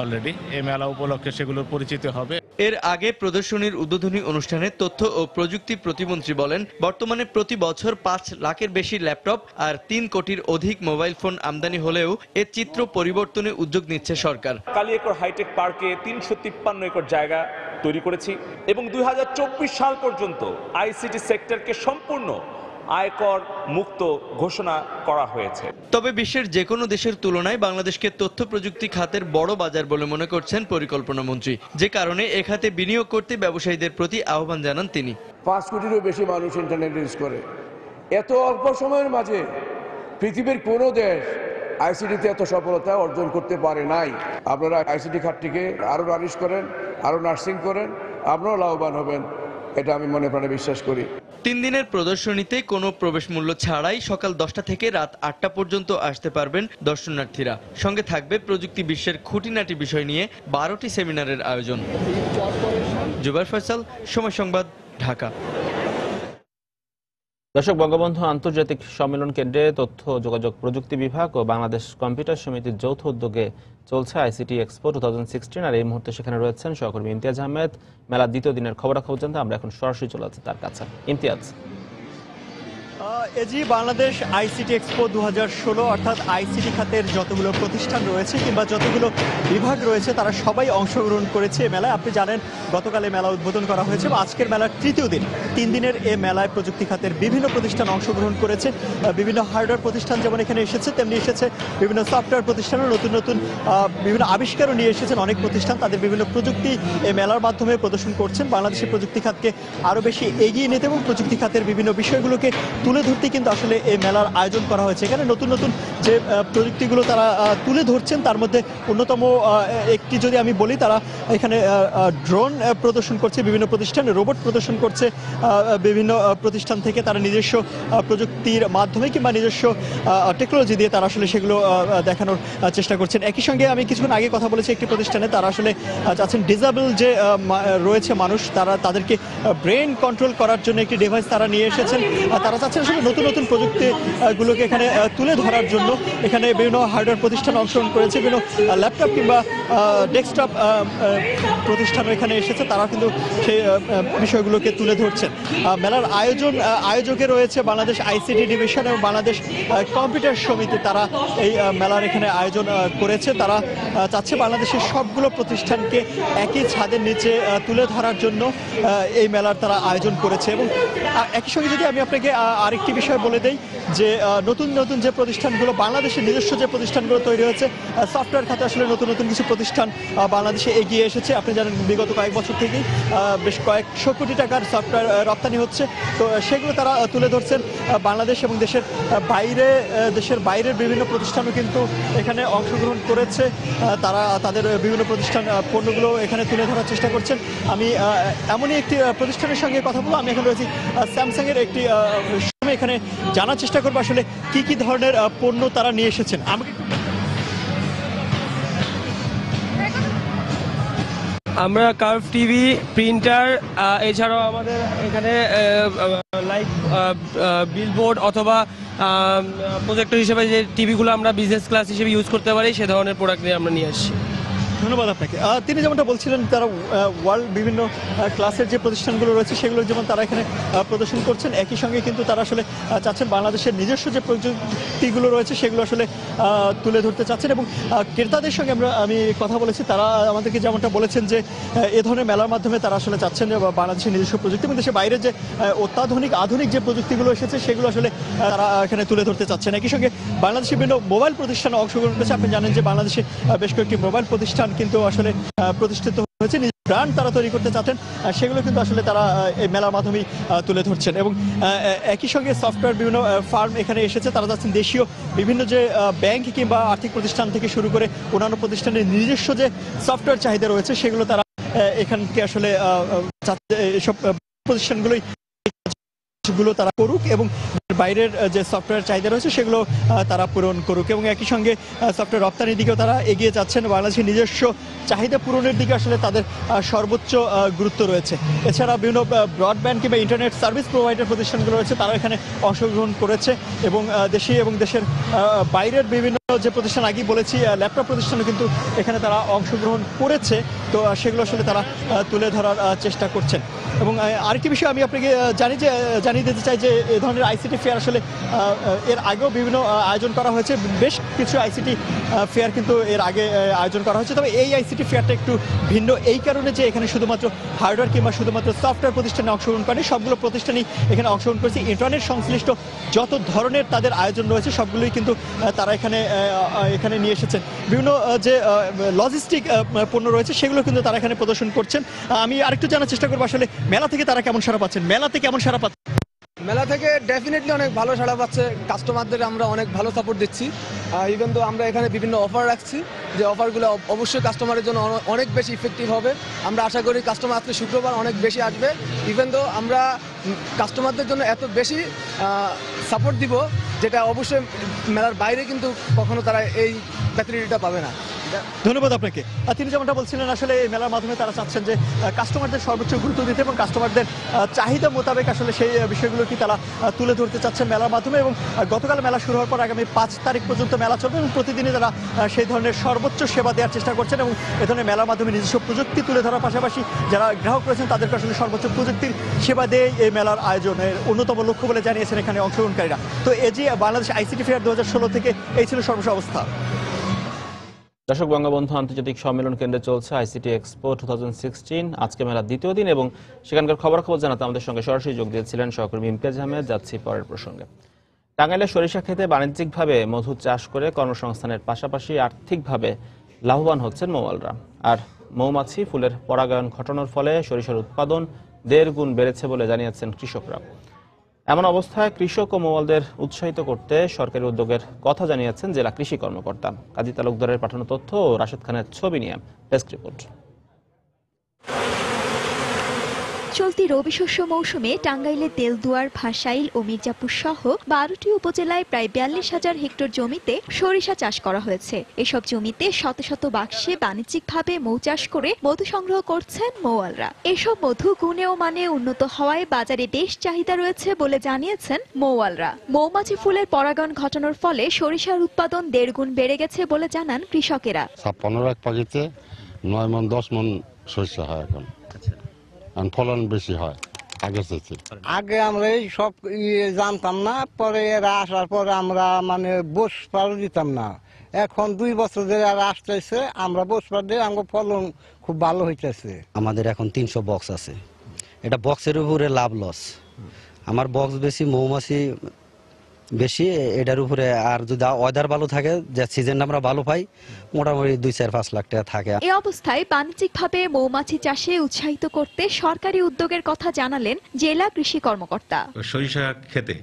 অলরেডি। এই মেলা উপলক্ষে সেগুলোর পরিচিত হবে। এর আগে প্রদর্শনীর উদ্বোধনী অনুষ্ঠানে তথ্য ও প্রযুক্তি প্রতিমন্ত্রী বলেন, বর্তমানে প্রতি বছর 5 লাখের বেশি ল্যাপটপ আর 3 কোটির অধিক মোবাইল ফোন আমদানি হলেও এর চিত্র পরিবর্তনে উদ্যোগ নিচ্ছে সরকার। কালিয়াকৈর হাইটেক পার্কে 353 একর জায়গা তৈরি করেছি এবং 2024 সাল পর্যন্ত ICT সেক্টরকে সম্পূর্ণ আয়কর মুক্ত ঘোষণা করা হয়েছে। তবে বিশ্বের যে কোনো দেশের তুলনায় বাংলাদেশকে তথ্য প্রযুক্তি খাতের বড় বাজার বলে মনে করছেন পরিকল্পনা মন্ত্রী, যে কারণে এ খাতে বিনিয়োগ করতে ব্যবসায়ীদের প্রতি আহ্বান জানান তিনি। 5 কোটিরও বেশি মানুষ ইন্টারনেট ইউজ করে। এত অল্প সময়ের মাঝে পৃথিবীর কোনো দেশ ICT-তে এত সফলতা অর্জন করতে পারে নাই। আপনারা ICT খাতটিকে আরও নারিশ করেন, আরও নার্সিং করেন, আপনারাও লাভবান হবেন, এটা আমি মনে প্রাণে বিশ্বাস করি। 3 দিনের প্রদর্শনীতে কোনো প্রবেশ মূল্য ছাড়াই সকাল 10টা থেকে রাত 8টা পর্যন্ত আসতে পারবেন দর্শনার্থীরা। সঙ্গে থাকবে প্রযুক্তি বিশ্বের খুঁটিনাটি বিষয় নিয়ে 12টি সেমিনারের আয়োজন। জুবাইর ফয়সাল, সময় সংবাদ, ঢাকা। দর্শক, বঙ্গবন্ধু আন্তর্জাতিক সম্মেলন কেন্দ্রে তথ্য যোগাযোগ প্রযুক্তি বিভাগ ও বাংলাদেশ কম্পিউটার সমিতির যৌথ উদ্যোগে চলছে ICT এক্সপো 2016। আর এই মুহূর্তে সেখানে রয়েছেন সহকর্মী ইমতিয়াজ আহমেদ। মেলার দ্বিতীয় দিনের খবরাখবর জানতে আমরা এখন সরাসরি চলে যাচ্ছি তার কাছে। Imtiaz. AG, Bangladesh ICT expo 2016 অর্থাৎ ICT খাতের যতগুলো প্রতিষ্ঠান রয়েছে কিংবা যতগুলো বিভাগ রয়েছে তারা সবাই অংশগ্রহণ করেছে এই মেলায়। আপনি জানেন গতকালে মেলা উদ্বোধন করা হয়েছে এবং আজকের মেলার তৃতীয় দিন। 3 দিনের এই মেলায় প্রযুক্তি খাতের বিভিন্ন প্রতিষ্ঠান অংশগ্রহণ করেছে। বিভিন্ন হার্ডওয়্যার প্রতিষ্ঠান যেমন এখানে এসেছে, তেমনি এসেছে বিভিন্ন সফটওয়্যার প্রতিষ্ঠানও, নতুন নতুন বিভিন্ন আবিষ্কারও নিয়ে এসেছেন অনেক প্রতিষ্ঠান। তাদের বিভিন্ন প্রযুক্তি এই মেলার মাধ্যমে প্রদর্শন করছেন। বাংলাদেশের প্রযুক্তি খাতকে আরও বেশি এগিয়ে নিতে এবং প্রযুক্তি খাতের বিভিন্ন বিষয়গুলোকে তুলে ধরতে কিন্তু আসলে এই মেলার আয়োজন করা হয়েছে। এখানে নতুন নতুন যে প্রযুক্তিগুলো তারা তুলে ধরছেন তার মধ্যে অন্যতম একটি যদি আমি বলি, তারা এখানে ড্রোন প্রদর্শন করছে বিভিন্ন প্রতিষ্ঠান, রোবট প্রদর্শন করছে বিভিন্ন প্রতিষ্ঠান থেকে। তারা নিজস্ব প্রযুক্তির মাধ্যমে কিংবা নিজস্ব টেকনোলজি দিয়ে তারা আসলে সেগুলো দেখানোর চেষ্টা করছেন। একই সঙ্গে আমি কিছুক্ষণ আগে কথা বলেছি একটি প্রতিষ্ঠানে, তারা আসলে চাচ্ছেন ডিসেবল যে রয়েছে মানুষ, তাদেরকে ব্রেন কন্ট্রোল করার জন্য একটি ডিভাইস তারা নিয়ে এসেছেন। তারা চাচ্ছেন আসলে নতুন নতুন প্রযুক্তিগুলোকে এখানে তুলে ধরার জন্য। এখানে বিভিন্ন হার্ডওয়্যার প্রতিষ্ঠান অংশগ্রহণ করেছে, বিভিন্ন ল্যাপটপ কিংবা ডেস্কটপ প্রতিষ্ঠানও এখানে এসেছে, তারা কিন্তু সেই বিষয়গুলোকে তুলে ধরছেন। মেলার আয়োজকে রয়েছে বাংলাদেশ আইসিটি ডিভিশন এবং বাংলাদেশ কম্পিউটার সমিতি। তারা এই মেলার এখানে আয়োজন করেছে। তারা চাচ্ছে বাংলাদেশের সবগুলো প্রতিষ্ঠানকে একই ছাদের নিচে তুলে ধরার জন্য এই মেলার তারা আয়োজন করেছে। এবং একই সঙ্গে যদি আমি আপনাকে আরেকটি বিষয় বলে দেই যে নতুন নতুন যে প্রতিষ্ঠানগুলো বাংলাদেশের নিজস্ব যে প্রতিষ্ঠানগুলো তৈরি হয়েছে, সফটওয়্যার খাতে আসলে নতুন নতুন কিছু প্রতিষ্ঠান বাংলাদেশে এগিয়ে এসেছে। আপনি জানেন বিগত কয়েক বছর থেকেই বেশ কয়েকশো কোটি টাকার সফটওয়্যার রপ্তানি হচ্ছে, তো সেগুলো তারা তুলে ধরছেন। বাংলাদেশ এবং দেশের বাইরের বিভিন্ন প্রতিষ্ঠানও কিন্তু এখানে অংশগ্রহণ করেছে। তারা তাদের বিভিন্ন প্রতিষ্ঠান পণ্যগুলো এখানে তুলে ধরার চেষ্টা করছেন। আমি এমনই একটি প্রতিষ্ঠানের সঙ্গে কথা বলবো। আমি এখন রয়েছি স্যামসাংয়ের একটি শোরুমে, এখানে জানার চেষ্টা করবো আসলে কি কি ধরনের পণ্য তারা নিয়ে এসেছেন। আমরা কার্ভ টিভি, প্রিন্টার, এছাড়াও আমাদের এখানে লাইক বিলবোর্ড অথবা প্রজেক্টর হিসেবে যে টিভিগুলো আমরা বিজনেস ক্লাস হিসেবে ইউজ করতে পারি সে ধরনের প্রোডাক্ট নিয়ে আমরা নিয়ে আসছি। ধন্যবাদ আপনাকে। তিনি যেমনটা বলছিলেন, তারা ওয়ার্ল্ড বিভিন্ন ক্লাসের যে প্রতিষ্ঠানগুলো রয়েছে সেগুলো যেমন তারা এখানে প্রদর্শন করছেন, একই সঙ্গে কিন্তু তারা আসলে চাচ্ছেন বাংলাদেশের নিজস্ব যে প্রযুক্তিগুলো রয়েছে সেগুলো আসলে তুলে ধরতে চাচ্ছেন। এবং ক্রেতাদের সঙ্গে আমি কথা বলেছি, তারা আমাদেরকে যেমনটা বলেছেন যে এ ধরনের মেলার মাধ্যমে তারা আসলে চাচ্ছেন যে বাংলাদেশের নিজস্ব প্রযুক্তি এবং দেশের বাইরে যে অত্যাধুনিক আধুনিক যে প্রযুক্তিগুলো এসেছে সেগুলো আসলে তারা এখানে তুলে ধরতে চাচ্ছেন। একই সঙ্গে বাংলাদেশের বিভিন্ন মোবাইল প্রতিষ্ঠানে অংশগ্রহণ করেছে। আপনি জানেন যে বাংলাদেশে বেশ কয়েকটি মোবাইল প্রতিষ্ঠান কিন্তু আসলে প্রতিষ্ঠিত হয়েছে, নিজ ব্র্যান্ড তারা তৈরি করতে চাচ্ছেন, সেগুলো কিন্তু আসলে তারা এই মেলার মাধ্যমেই তুলে ধরছেন। এবং একই সঙ্গে সফটওয়্যার বিভিন্ন ফার্ম এখানে এসেছে, তারা যাচ্ছেন দেশীয় বিভিন্ন যে ব্যাংক কিংবা আর্থিক প্রতিষ্ঠান থেকে শুরু করে অন্যান্য প্রতিষ্ঠানের নিজস্ব যে সফটওয়্যার চাহিদা রয়েছে সেগুলো তারা এখানকে আসলে এসব প্রতিষ্ঠানগুলোই তারা করুক এবং বাইরের যে সফটওয়্যার চাহিদা রয়েছে সেগুলো তারা পূরণ করুক। এবং একই সঙ্গে সফটওয়্যার রপ্তানির দিকেও তারা এগিয়ে যাচ্ছেন। বাংলাদেশের নিজস্ব চাহিদা পূরণের দিকে আসলে তাদের সর্বোচ্চ গুরুত্ব রয়েছে। এছাড়া বিভিন্ন ব্রডব্যান্ড কিংবা ইন্টারনেট সার্ভিস প্রোভাইডার প্রতিষ্ঠানগুলো রয়েছে, তারা এখানে অংশগ্রহণ করেছে। এবং দেশে এবং দেশের বাইরের বিভিন্ন যে প্রতিষ্ঠান আগেই বলেছি ল্যাপটপ প্রতিষ্ঠানও কিন্তু এখানে তারা অংশগ্রহণ করেছে, তো সেগুলো আসলে তারা তুলে ধরার চেষ্টা করছেন। এবং আরেকটি বিষয় আমি আপনাকে জানিয়ে দিতে চাই যে এ ধরনের আইসিটি ফেয়ার আসলে এর আগেও বিভিন্ন আয়োজন করা হয়েছে, বেশ কিছু আইসিটি ফেয়ার কিন্তু এর আগে আয়োজন করা হয়েছে। তবে এই আইসিটি ফেয়ারটা একটু ভিন্ন এই কারণে যে এখানে শুধুমাত্র হার্ডওয়্যার কিংবা শুধুমাত্র সফটওয়্যার প্রতিষ্ঠানে অংশগ্রহণ করেনি, সবগুলো প্রতিষ্ঠানই এখানে অংশগ্রহণ করেছে। ইন্টারনেট সংশ্লিষ্ট যত ধরনের তাদের আয়োজন রয়েছে সবগুলোই কিন্তু তারা এখানে নিয়ে এসেছেন। বিভিন্ন যে লজিস্টিক পণ্য রয়েছে সেগুলো কিন্তু তারা এখানে প্রদর্শন করছেন। আমি আরেকটু জানার চেষ্টা করবো আসলে মেলা থেকে তারা কেমন সাড়া পাচ্ছেন, মেলাতে কেমন সাড়া পাচ্ছেন? মেলা থেকে ডেফিনেটলি অনেক ভালো সাড়া পাচ্ছে, কাস্টমারদের আমরা অনেক ভালো সাপোর্ট দিচ্ছি। ইভেন তো আমরা এখানে বিভিন্ন অফার রাখছি, যে অফারগুলো অবশ্যই কাস্টমারের জন্য অনেক বেশি ইফেক্টিভ হবে। আমরা আশা করি কাস্টমার আজকে শুক্রবার অনেক বেশি আসবে। ইভেন তো আমরা কাস্টমারদের জন্য এত বেশি সাপোর্ট দিব যেটা অবশ্যই মেলার বাইরে কিন্তু কখনো তারা এই ফ্যাসিলিটিটা পাবে না। ধন্যবাদ আপনাকে। তিনি যেমনটা বলছিলেন আসলে এই মেলার মাধ্যমে তারা চাচ্ছেন যে কাস্টমারদের সর্বোচ্চ গুরুত্ব দিতে এবং কাস্টমারদের চাহিদা মোতাবেক আসলে সেই বিষয়গুলো কি তারা তুলে ধরতে চাচ্ছেন মেলার মাধ্যমে। এবং গতকাল মেলা শুরু হওয়ার পর আগামী 5 তারিখ পর্যন্ত মেলা চলবে এবং প্রতিদিনই তারা সেই ধরনের সর্বোচ্চ সেবা দেওয়ার চেষ্টা করছেন এবং এ ধরনের মেলার মাধ্যমে নিজস্ব প্রযুক্তি তুলে ধরার পাশাপাশি যারা গ্রাহক রয়েছেন তাদেরকে আসলে সর্বোচ্চ প্রযুক্তির সেবা দিয়ে এই মেলার আয়োজনের অন্যতম লক্ষ্য বলে জানিয়েছেন এখানে অংশগ্রহণকারীরা। তো এই যে বাংলাদেশ আইসিটি ফেয়ার 2016 থেকে এই ছিল সর্বশেষ অবস্থা। দর্শক, বঙ্গবন্ধু আন্তর্জাতিক সম্মেলন কেন্দ্রে চলছে আইসিটি এক্সপো 2016। আজকে মেলার দ্বিতীয় দিন এবং সেখানকার খবরাখবর জানাতে আমাদের সঙ্গে সরাসরি যোগ দিয়েছিলেন সহকর্মী ইমতিয়াজ আহমেদ। যাচ্ছি পরের প্রসঙ্গে। টাঙ্গাইলের সরিষা ক্ষেতে বাণিজ্যিকভাবে মধু চাষ করে কর্মসংস্থানের পাশাপাশি আর্থিকভাবে লাভবান হচ্ছেন মৌয়ালরা। আর মৌমাছি ফুলের পরাগায়ন ঘটানোর ফলে সরিষার উৎপাদন 1.5 গুণ বেড়েছে বলে জানিয়েছেন কৃষকরা। এমন অবস্থায় কৃষক ও মোয়ালদের উৎসাহিত করতে সরকারি উদ্যোগের কথা জানিয়েছেন জেলা কৃষি কর্মকর্তা। কাজী তালুকদারের পাঠানো তথ্য ও রাশেদ খানের ছবি নিয়ে ডেস্ক রিপোর্ট। চলতি রবি শস্য মৌসুমে টাঙ্গাইলের তেলদুয়ার, ভাসাইল ও মির্জাপুর সহ ১২টি উপজেলায় প্রায় ৪২,০০০ হেক্টর জমিতে সরিষা চাষ করা হয়েছে। এসব জমিতে শত শত বাক্সে বাণিজ্যিকভাবে মৌ চাষ করে মধু সংগ্রহ করছেন মৌয়ালরা। এসব মধু গুণে ও মানে উন্নত হওয়ায় বাজারে বেশ চাহিদা রয়েছে বলে জানিয়েছেন মৌয়ালরা। মৌমাছি ফুলের পরাগণ ঘটানোর ফলে সরিষার উৎপাদন ১.৫ গুণ বেড়ে গেছে বলে জানান কৃষকেরা। ৫৬ লাখ পাখিতে ৯ মণ ১০ মণ সরিষা হয় এখন, ফলন বেশি হয় আগের চেয়ে। আগে আমরা এই সব জানতাম না, পরে এরা আসার পরে আমরা মানে বসপার দিতাম না। এখন ২ বছর ধরে আর আসতেছে, আমরা বসপার দিয়ে আমার ফলন খুব ভালো হইতেছে। আমাদের এখন ৩০০ বক্স আছে, এটা বক্সের উপরে লাভ লস। আমার বক্স বেশি, মৌমাছি বেশি, এটার উপরে আর যদি ওয়েদার ভালো থাকে, যে সিজন আমরা ভালো পাই, মোটামুটি ২-৪-৫ লাখ টাকা থাকে। এই অবস্থায় বাণিজ্যিকভাবে মৌমাছি চাষে উৎসাহিত করতে সরকারি উদ্যোগের কথা জানালেন জেলা কৃষি কর্মকর্তা। সরিষা ক্ষেতে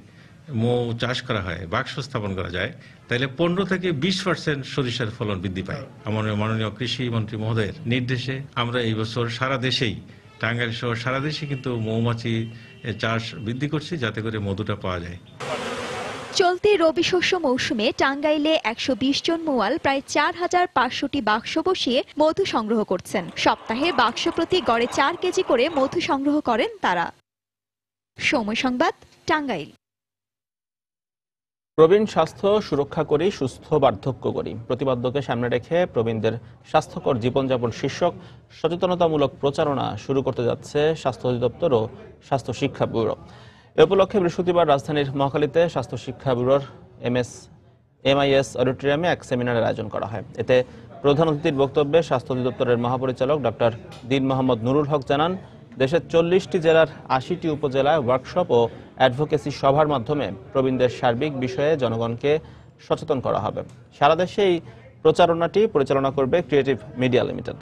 মৌ চাষ করা হয়, বাক্স স্থাপন করা যায়, তাহলে ১৫ থেকে ২০% সরিষার ফলন বৃদ্ধি পায়। আমাদের মাননীয় কৃষি মন্ত্রী মহোদয়ের নির্দেশে আমরা এই বছর সারা দেশেই, টাঙ্গাইল সহ সারা দেশে কিন্তু মৌমাছি চাষ বৃদ্ধি করছি, যাতে করে মধুটা পাওয়া যায়। চলতি রবি শস্য মৌসুমে টাঙ্গাইলে ১২০ জন মোয়াল প্রায় ৪,৫০০টি বাক্স বসিয়ে মধু সংগ্রহ করছেন। সপ্তাহে বাক্স প্রতি গড়ে ৪ কেজি করে মধু সংগ্রহ করেন তারা। সময় সংবাদ, টাঙ্গাইল। প্রবীণ স্বাস্থ্য সুরক্ষা করি, সুস্থ বার্ধক্য করি প্রতিপাদ্যকে সামনে রেখে প্রবীণদের স্বাস্থ্যকর জীবনযাপন শীর্ষক সচেতনতামূলক প্রচারণা শুরু করতে যাচ্ছে স্বাস্থ্য অধিদপ্তর ও স্বাস্থ্য শিক্ষা ব্যুরো। এ উপলক্ষে বৃহস্পতিবার রাজধানীর মহাখালীতে স্বাস্থ্য শিক্ষা ব্যুরোর MIS অডিটোরিয়ামে এক সেমিনারের আয়োজন করা হয়। এতে প্রধান অতিথির বক্তব্যে স্বাস্থ্য অধিদপ্তরের মহাপরিচালক ডক্টর দীন মোহাম্মদ নুরুল হক জানান, দেশের ৪০টি জেলার ৮০টি উপজেলায় ওয়ার্কশপ ও অ্যাডভোকেসি সভার মাধ্যমে প্রবীণদের সার্বিক বিষয়ে জনগণকে সচেতন করা হবে। সারা দেশে এই প্রচারণাটি পরিচালনা করবে ক্রিয়েটিভ মিডিয়া লিমিটেড।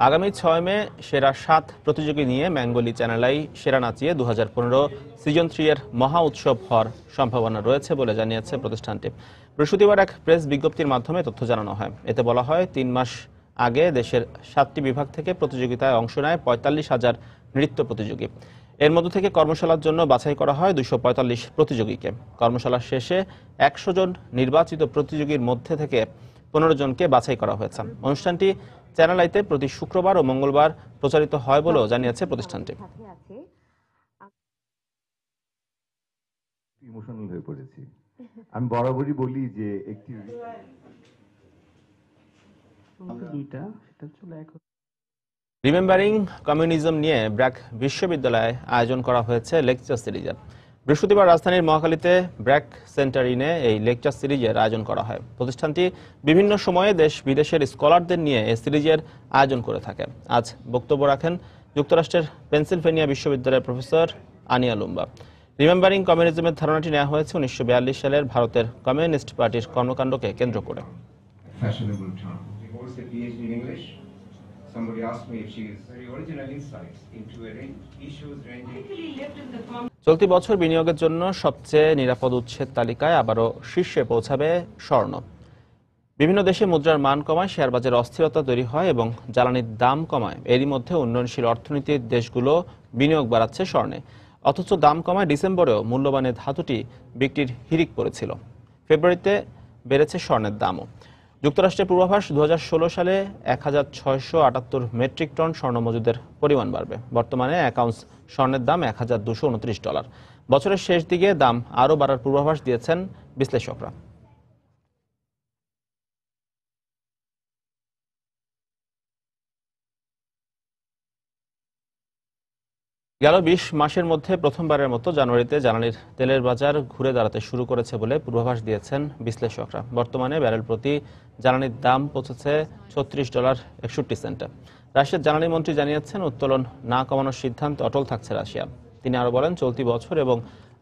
আগামী ৬ মে সেরা ৭ প্রতিযোগী নিয়ে ম্যাঙ্গলি চ্যানেলাই সেরা নাচিয়ে ২০১৫ সিজন ৩ এর মহা উৎসব হওয়ার সম্ভাবনা রয়েছে বলে জানিয়েছে প্রতিষ্ঠানটি। বৃহস্পতিবার এক প্রেস বিজ্ঞপ্তির মাধ্যমে তথ্য জানানো হয়। এতে বলা হয়, ৩ মাস আগে দেশের ৭টি বিভাগ থেকে প্রতিযোগিতায় অংশ নেয় ৪৫,০০০ নৃত্য প্রতিযোগী। এর মধ্য থেকে কর্মশালার জন্য বাছাই করা হয় ২৪৫ প্রতিযোগীকে। কর্মশালা শেষে ১০০ জন নির্বাচিত প্রতিযোগীর মধ্যে থেকে ১৫ জনকে বাছাই করা হয়েছে। অনুষ্ঠানটি চ্যানেল আইতে প্রতি শুক্রবার ও মঙ্গলবার প্রচারিত হয় বলেও জানিয়েছে প্রতিষ্ঠানটি। ইমোশনাল হয়ে পড়েছি। আমি বরাবরই বলি যে একটি রিমেম্বারিং কমিউনিজম নিয়ে ব্র্যাক বিশ্ববিদ্যালয়ে আয়োজন করা হয়েছে লেকচার সিরিজের। বৃহস্পতিবার রাজধানীর মহাখালীতে ব্র্যাক সেন্টার ইনে এই লেকচার সিরিজের আয়োজন করা হয়। প্রতিষ্ঠানটি বিভিন্ন সময়ে দেশ বিদেশের স্কলারদের নিয়ে এই সিরিজের আয়োজন করে থাকে। আজ বক্তব্য রাখেন যুক্তরাষ্ট্রের পেনসিলভেনিয়া বিশ্ববিদ্যালয়ের প্রফেসর আনিয়া লুম্বা। রিমেম্বারিং কমিউনিজমের ধারণাটি নেওয়া হয়েছে ১৯৪২ সালের ভারতের কমিউনিস্ট পার্টির কর্মকাণ্ডকে কেন্দ্র করে। চলতি বছর বিনিয়োগের জন্য সবচেয়ে নিরাপদ উৎসের তালিকায় আবারও শীর্ষে পৌঁছাবে স্বর্ণ। বিভিন্ন দেশে মুদ্রার মান কমায়, শেয়ার বাজারে অস্থিরতা তৈরি হয় এবং জ্বালানির দাম কমায়। এরই মধ্যে উন্নয়নশীল অর্থনীতির দেশগুলো বিনিয়োগ বাড়াচ্ছে স্বর্ণে। অথচ দাম কমায় ডিসেম্বরেও মূল্যবানের ধাতুটি বিক্রির হিড়িক পড়েছিল। ফেব্রুয়ারিতে বেড়েছে স্বর্ণের দামও। যুক্তরাষ্ট্রের পূর্বাভাস, ২০১৬ সালে ১৬৭৮ মেট্রিক টন স্বর্ণ মজুদের পরিমাণ বাড়বে। বর্তমানে ১ আউন্স স্বর্ণের দাম $১,২২৯। বছরের শেষ দিকে দাম আরও বাড়ার পূর্বাভাস দিয়েছেন বিশ্লেষকরা। গেল ২০ মাসের মধ্যে প্রথমবারের মতো জানুয়ারিতে জ্বালানির তেলের বাজার ঘুরে দাঁড়াতে শুরু করেছে বলে পূর্বাভাস দিয়েছেন বিশ্লেষকরা। বর্তমানে ব্যারেল প্রতি জ্বালানির দাম পৌঁছেছে $৩৬.৬১। রাশিয়ার জ্বালানি মন্ত্রী জানিয়েছেন, উত্তোলন না কমানোর সিদ্ধান্তে অটল থাকছে রাশিয়া। তিনি আরও বলেন, চলতি বছর এবং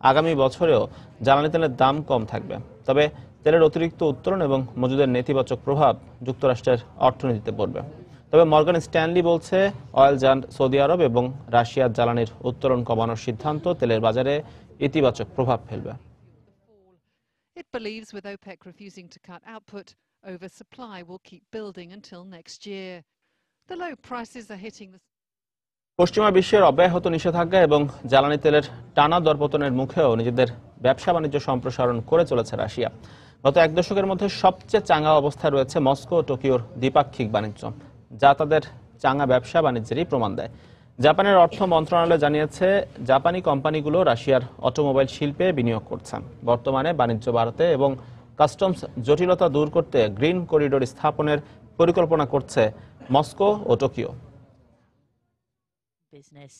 আগামী বছরেও জ্বালানি তেলের দাম কম থাকবে। তবে তেলের অতিরিক্ত উত্তোলন এবং মজুদের নেতিবাচক প্রভাব যুক্তরাষ্ট্রের অর্থনীতিতে পড়বে। তবে মর্গান স্ট্যানলি বলছে, অয়েল জায়ান্ট সৌদি আরব এবং রাশিয়ার জ্বালানির উত্তোলন কমানোর সিদ্ধান্ত তেলের বাজারে ইতিবাচক প্রভাব ফেলবে। It believes with OPEC refusing to cut output, oversupply will keep building until next year. The low prices are hitting the পশ্চিমা বিশ্বের অব্যাহত নিষেধাজ্ঞা এবং জ্বালানি তেলের টানা দরপতনের মুখেও নিজেদের ব্যবসা বাণিজ্য সম্প্রসারণ করে চলেছে রাশিয়া। গত এক দশকের মধ্যে সবচেয়ে চাঙ্গা অবস্থায় রয়েছে মস্কো ও টোকিওর দ্বিপাক্ষিক বাণিজ্য, যা তাদের চাঙ্গা ব্যবসা বাণিজ্যেরই প্রমাণ দেয়। জাপানের অর্থ মন্ত্রণালয় জানিয়েছে, জাপানি কোম্পানিগুলো রাশিয়ার অটোমোবাইল শিল্পে বিনিয়োগ করছে। বর্তমানে বাণিজ্য বাড়াতে এবং কাস্টমস জটিলতা দূর করতে গ্রিন করিডোর স্থাপনের পরিকল্পনা করছে মস্কো ও Tokyo. Business.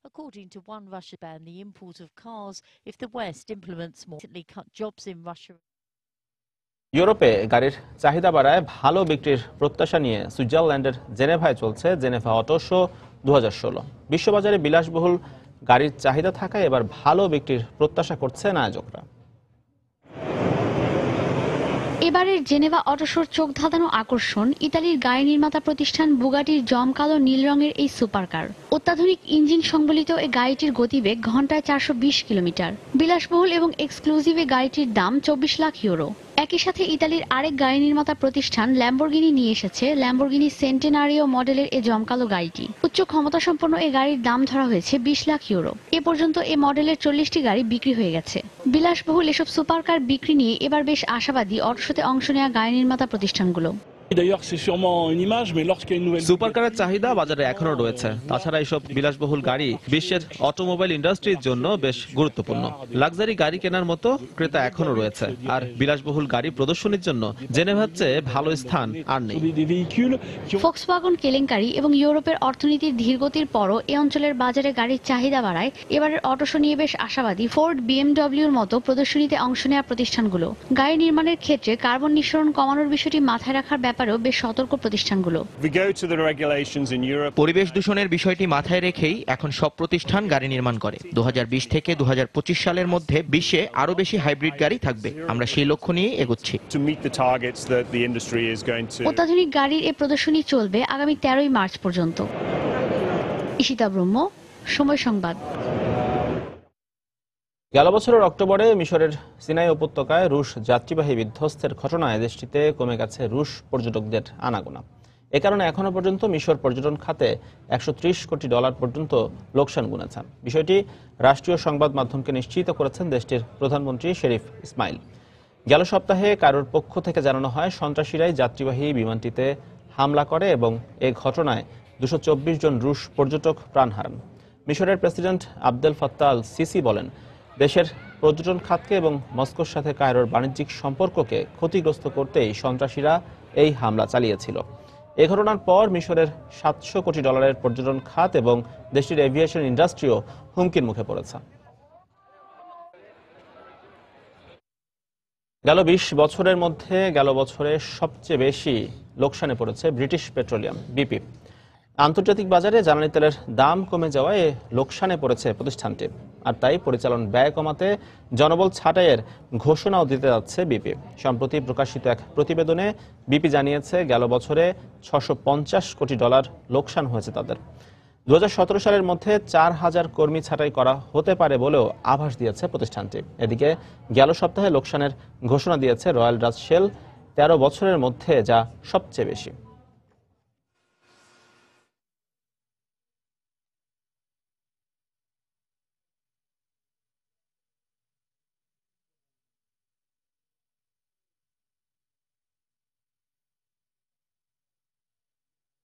According to one Russia ban the import of cars if the West implements more cut jobs in Russia. ইউরোপে গাড়ির চাহিদা বাড়ায় ভালো বিক্রির প্রত্যাশা নিয়ে সুইজারল্যান্ডের জেনেভায় চলছে জেনেভা অটো শো 2016। বিশ্ববাজারে বিলাসবহুল গাড়ির চাহিদা থাকায় এবার ভালো বিক্রির প্রত্যাশা করছেন আয়োজকরা। এবারের জেনেভা অটোশোর চোখ ধাঁধানো আকর্ষণ ইতালির গাড়ি নির্মাতা প্রতিষ্ঠান বুগাটির জমকালো নীল রঙের এই সুপারকার। অত্যাধুনিক ইঞ্জিন সংবলিত এই গাড়িটির গতিবেগ ঘন্টায় 420 কিলোমিটার। বিলাসবহুল এবং এক্সক্লুসিভ এই গাড়িটির দাম 24 লাখ ইউরো। একই সাথে ইতালির আরেক গাড়ি নির্মাতা প্রতিষ্ঠান ল্যাম্বরগিনি নিয়ে এসেছে ল্যাম্বরগিনি সেন্টেনারিও মডেলের এই জমকালো গাড়িটি। উচ্চ ক্ষমতা সম্পন্ন এই গাড়ির দাম ধরা হয়েছে 20 লাখ ইউরো। এ পর্যন্ত এই মডেলের 40টি গাড়ি বিক্রি হয়ে গেছে। বিলাসবহুল এসব সুপারকার বিক্রি নিয়ে এবার বেশ আশাবাদী অটোশোতে অংশ নেওয়া গাড়ি নির্মাতা প্রতিষ্ঠানগুলো। সুপারকারের চাহিদা বাজারে এখনো রয়েছে। তাছাড়া এইসব বিলাসবহুল গাড়ি বিশ্বের অটোমোবাইল ইন্ডাস্ট্রির জন্য বেশ গুরুত্বপূর্ণ। লাক্সারি গাড়ি কেনার মতো ক্রেতা এখনো রয়েছে। আর বিলাসবহুল গাড়ি প্রদর্শনীর জন্য জেনেভার চেয়ে ভালো স্থান আর নেই। ফক্সওয়াগন কেলেঙ্কারি এবং ইউরোপের অর্থনীতির ধীরগতির পরও এ অঞ্চলের বাজারে গাড়ির চাহিদা বাড়ায় এবারের অটোশো নিয়ে বেশ আশাবাদী ফোর্ড, বিএমডব্লিউর মতো প্রদর্শনীতে অংশ নেওয়া প্রতিষ্ঠানগুলো। গাড়ি নির্মাণের ক্ষেত্রে কার্বন নিঃসরণ কমানোর বিষয়টি মাথায় রাখার ব্যাপারেও বেশ সতর্ক প্রতিষ্ঠানগুলো। পরিবেশ দূষণের বিষয়টি মাথায় রেখেই এখন সব প্রতিষ্ঠান গাড়ি নির্মাণ করে। 2020 থেকে 2025 সালের মধ্যে বিশ্বে আরো বেশি হাইব্রিড গাড়ি থাকবে। আমরা সেই লক্ষ্য নিয়ে এগোচ্ছি। অত্যাধুনিক গাড়ির এই প্রদর্শনী চলবে আগামী 13ই মার্চ পর্যন্ত। ঈশিতা ব্রহ্ম, সময় সংবাদ। গেল বছরের অক্টোবরে মিশরের সিনাই উপত্যকায় রুশ যাত্রীবাহী বিধ্বস্তের ঘটনায় দেশটিতে কমে গেছে রুশ পর্যটকদের আনাগোনা। এ কারণে এখনো পর্যন্ত মিশর পর্যটন খাতে $130 কোটি পর্যন্ত লোকসান গুনেছে। বিষয়টি রাষ্ট্রীয় সংবাদ মাধ্যমকে নিশ্চিত করেছেন দেশটির প্রধানমন্ত্রী শেরিফ ইসমাইল। গেল সপ্তাহে কায়রোর পক্ষ থেকে জানানো হয়, সন্ত্রাসীরাই যাত্রীবাহী বিমানটিতে হামলা করে এবং এ ঘটনায় 224 জন রুশ পর্যটক প্রাণ হারান। মিশরের president Abdel Fattah al CC বলেন, দেশের পর্যটন খাতকে এবং মস্কোর সাথে কায়রোর বাণিজ্যিক সম্পর্ককে ক্ষতিগ্রস্ত করতেই সন্ত্রাসীরা এই হামলা চালিয়েছিল। এ ঘটনার পর মিশরের $700 কোটি পর্যটন খাত এবং দেশটির এভিয়েশন ইন্ডাস্ট্রিও হুমকির মুখে পড়েছে। গেল 20 বছরের মধ্যে গেল বছরে সবচেয়ে বেশি লোকসানে পড়েছে ব্রিটিশ পেট্রোলিয়াম বিপি। আন্তর্জাতিক বাজারে জ্বালানি তেলের দাম কমে যাওয়ায় লোকসানে পড়েছে প্রতিষ্ঠানটি। আর তাই পরিচালন ব্যয় কমাতে জনবল ছাঁটাইয়ের ঘোষণাও দিতে যাচ্ছে বিপি। সম্প্রতি প্রকাশিত এক প্রতিবেদনে বিপি জানিয়েছে, গেল বছরে $650 কোটি লোকসান হয়েছে তাদের। 2017 সালের মধ্যে 4000 কর্মী ছাঁটাই করা হতে পারে বলেও আভাস দিয়েছে প্রতিষ্ঠানটি। এদিকে গেল সপ্তাহে লোকসানের ঘোষণা দিয়েছে রয়্যাল ডাচ শেল, 13 বছরের মধ্যে যা সবচেয়ে বেশি।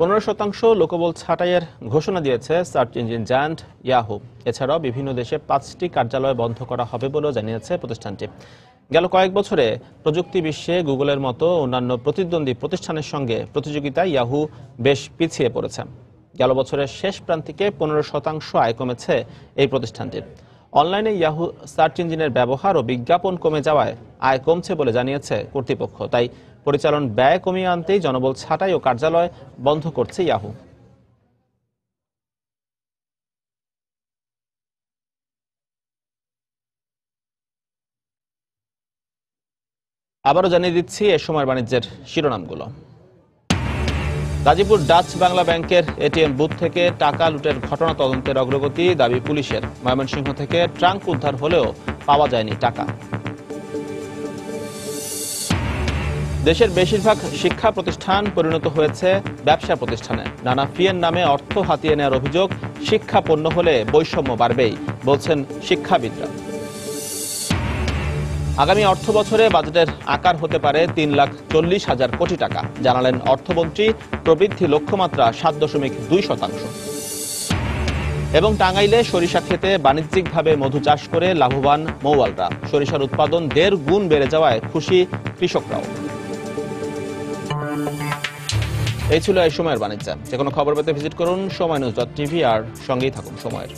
$15 লোকবল ছাঁটাইয়ের ঘোষণা দিয়েছে সার্চ ইঞ্জিন জায়ান্ট ইয়াহু। এছাড়াও বিভিন্ন দেশে 5টি কার্যালয় বন্ধ করা হবে বলেও জানিয়েছে প্রতিষ্ঠানটি। গেল কয়েক বছরে প্রযুক্তি বিশ্বে গুগলের মতো অন্যান্য প্রতিদ্বন্দ্বী প্রতিষ্ঠানের সঙ্গে প্রতিযোগিতায় ইয়াহু বেশ পিছিয়ে পড়েছে। গেল বছরের শেষ প্রান্তিকে 15% আয় কমেছে এই প্রতিষ্ঠানটির। অনলাইনে ইয়াহু সার্চ ইঞ্জিনের ব্যবহার ও বিজ্ঞাপন কমে যাওয়ায় আয় কমছে বলে জানিয়েছে কর্তৃপক্ষ। তাই পরিচালন ব্যয় কমিয়ে আনতেই জনবল ছাঁটাই ও কার্যালয় বন্ধ করছে ইয়াহু। আবারও জানিয়ে দিচ্ছি এ সময়ের বাণিজ্যের শিরোনামগুলো। গাজীপুর ডাচ বাংলা ব্যাংকের এটিএম বুথ থেকে টাকা লুটের ঘটনা তদন্তের অগ্রগতি দাবি পুলিশের। ময়মনসিংহ থেকে ট্রাঙ্ক উদ্ধার হলেও পাওয়া যায়নি টাকা। দেশের বেশিরভাগ শিক্ষা প্রতিষ্ঠান পরিণত হয়েছে ব্যবসা প্রতিষ্ঠানে। নানা ফিয়ের নামে অর্থ হাতিয়ে নেওয়ার অভিযোগ। শিক্ষা পণ্য হলে বৈষম্য বাড়বেই বলছেন শিক্ষাবিদরা। আগামী অর্থ বছরে বাজেটের আকার হতে পারে 3,40,000 কোটি টাকা, জানালেন অর্থমন্ত্রী। প্রবৃদ্ধি লক্ষ্যমাত্রা 7.2%। এবং টাঙ্গাইলে সরিষা ক্ষেতে বাণিজ্যিকভাবে মধু চাষ করে লাভবান মৌয়ালরা। সরিষার উৎপাদন 1.5 গুণ বেড়ে যাওয়ায় খুশি কৃষকরাও। এই ছিল এই সময়ের বাণিজ্য। যে কোনো খবর পেতে ভিজিট করুন সময়নিউজ.tv আর সঙ্গেই থাকুন সময়ের।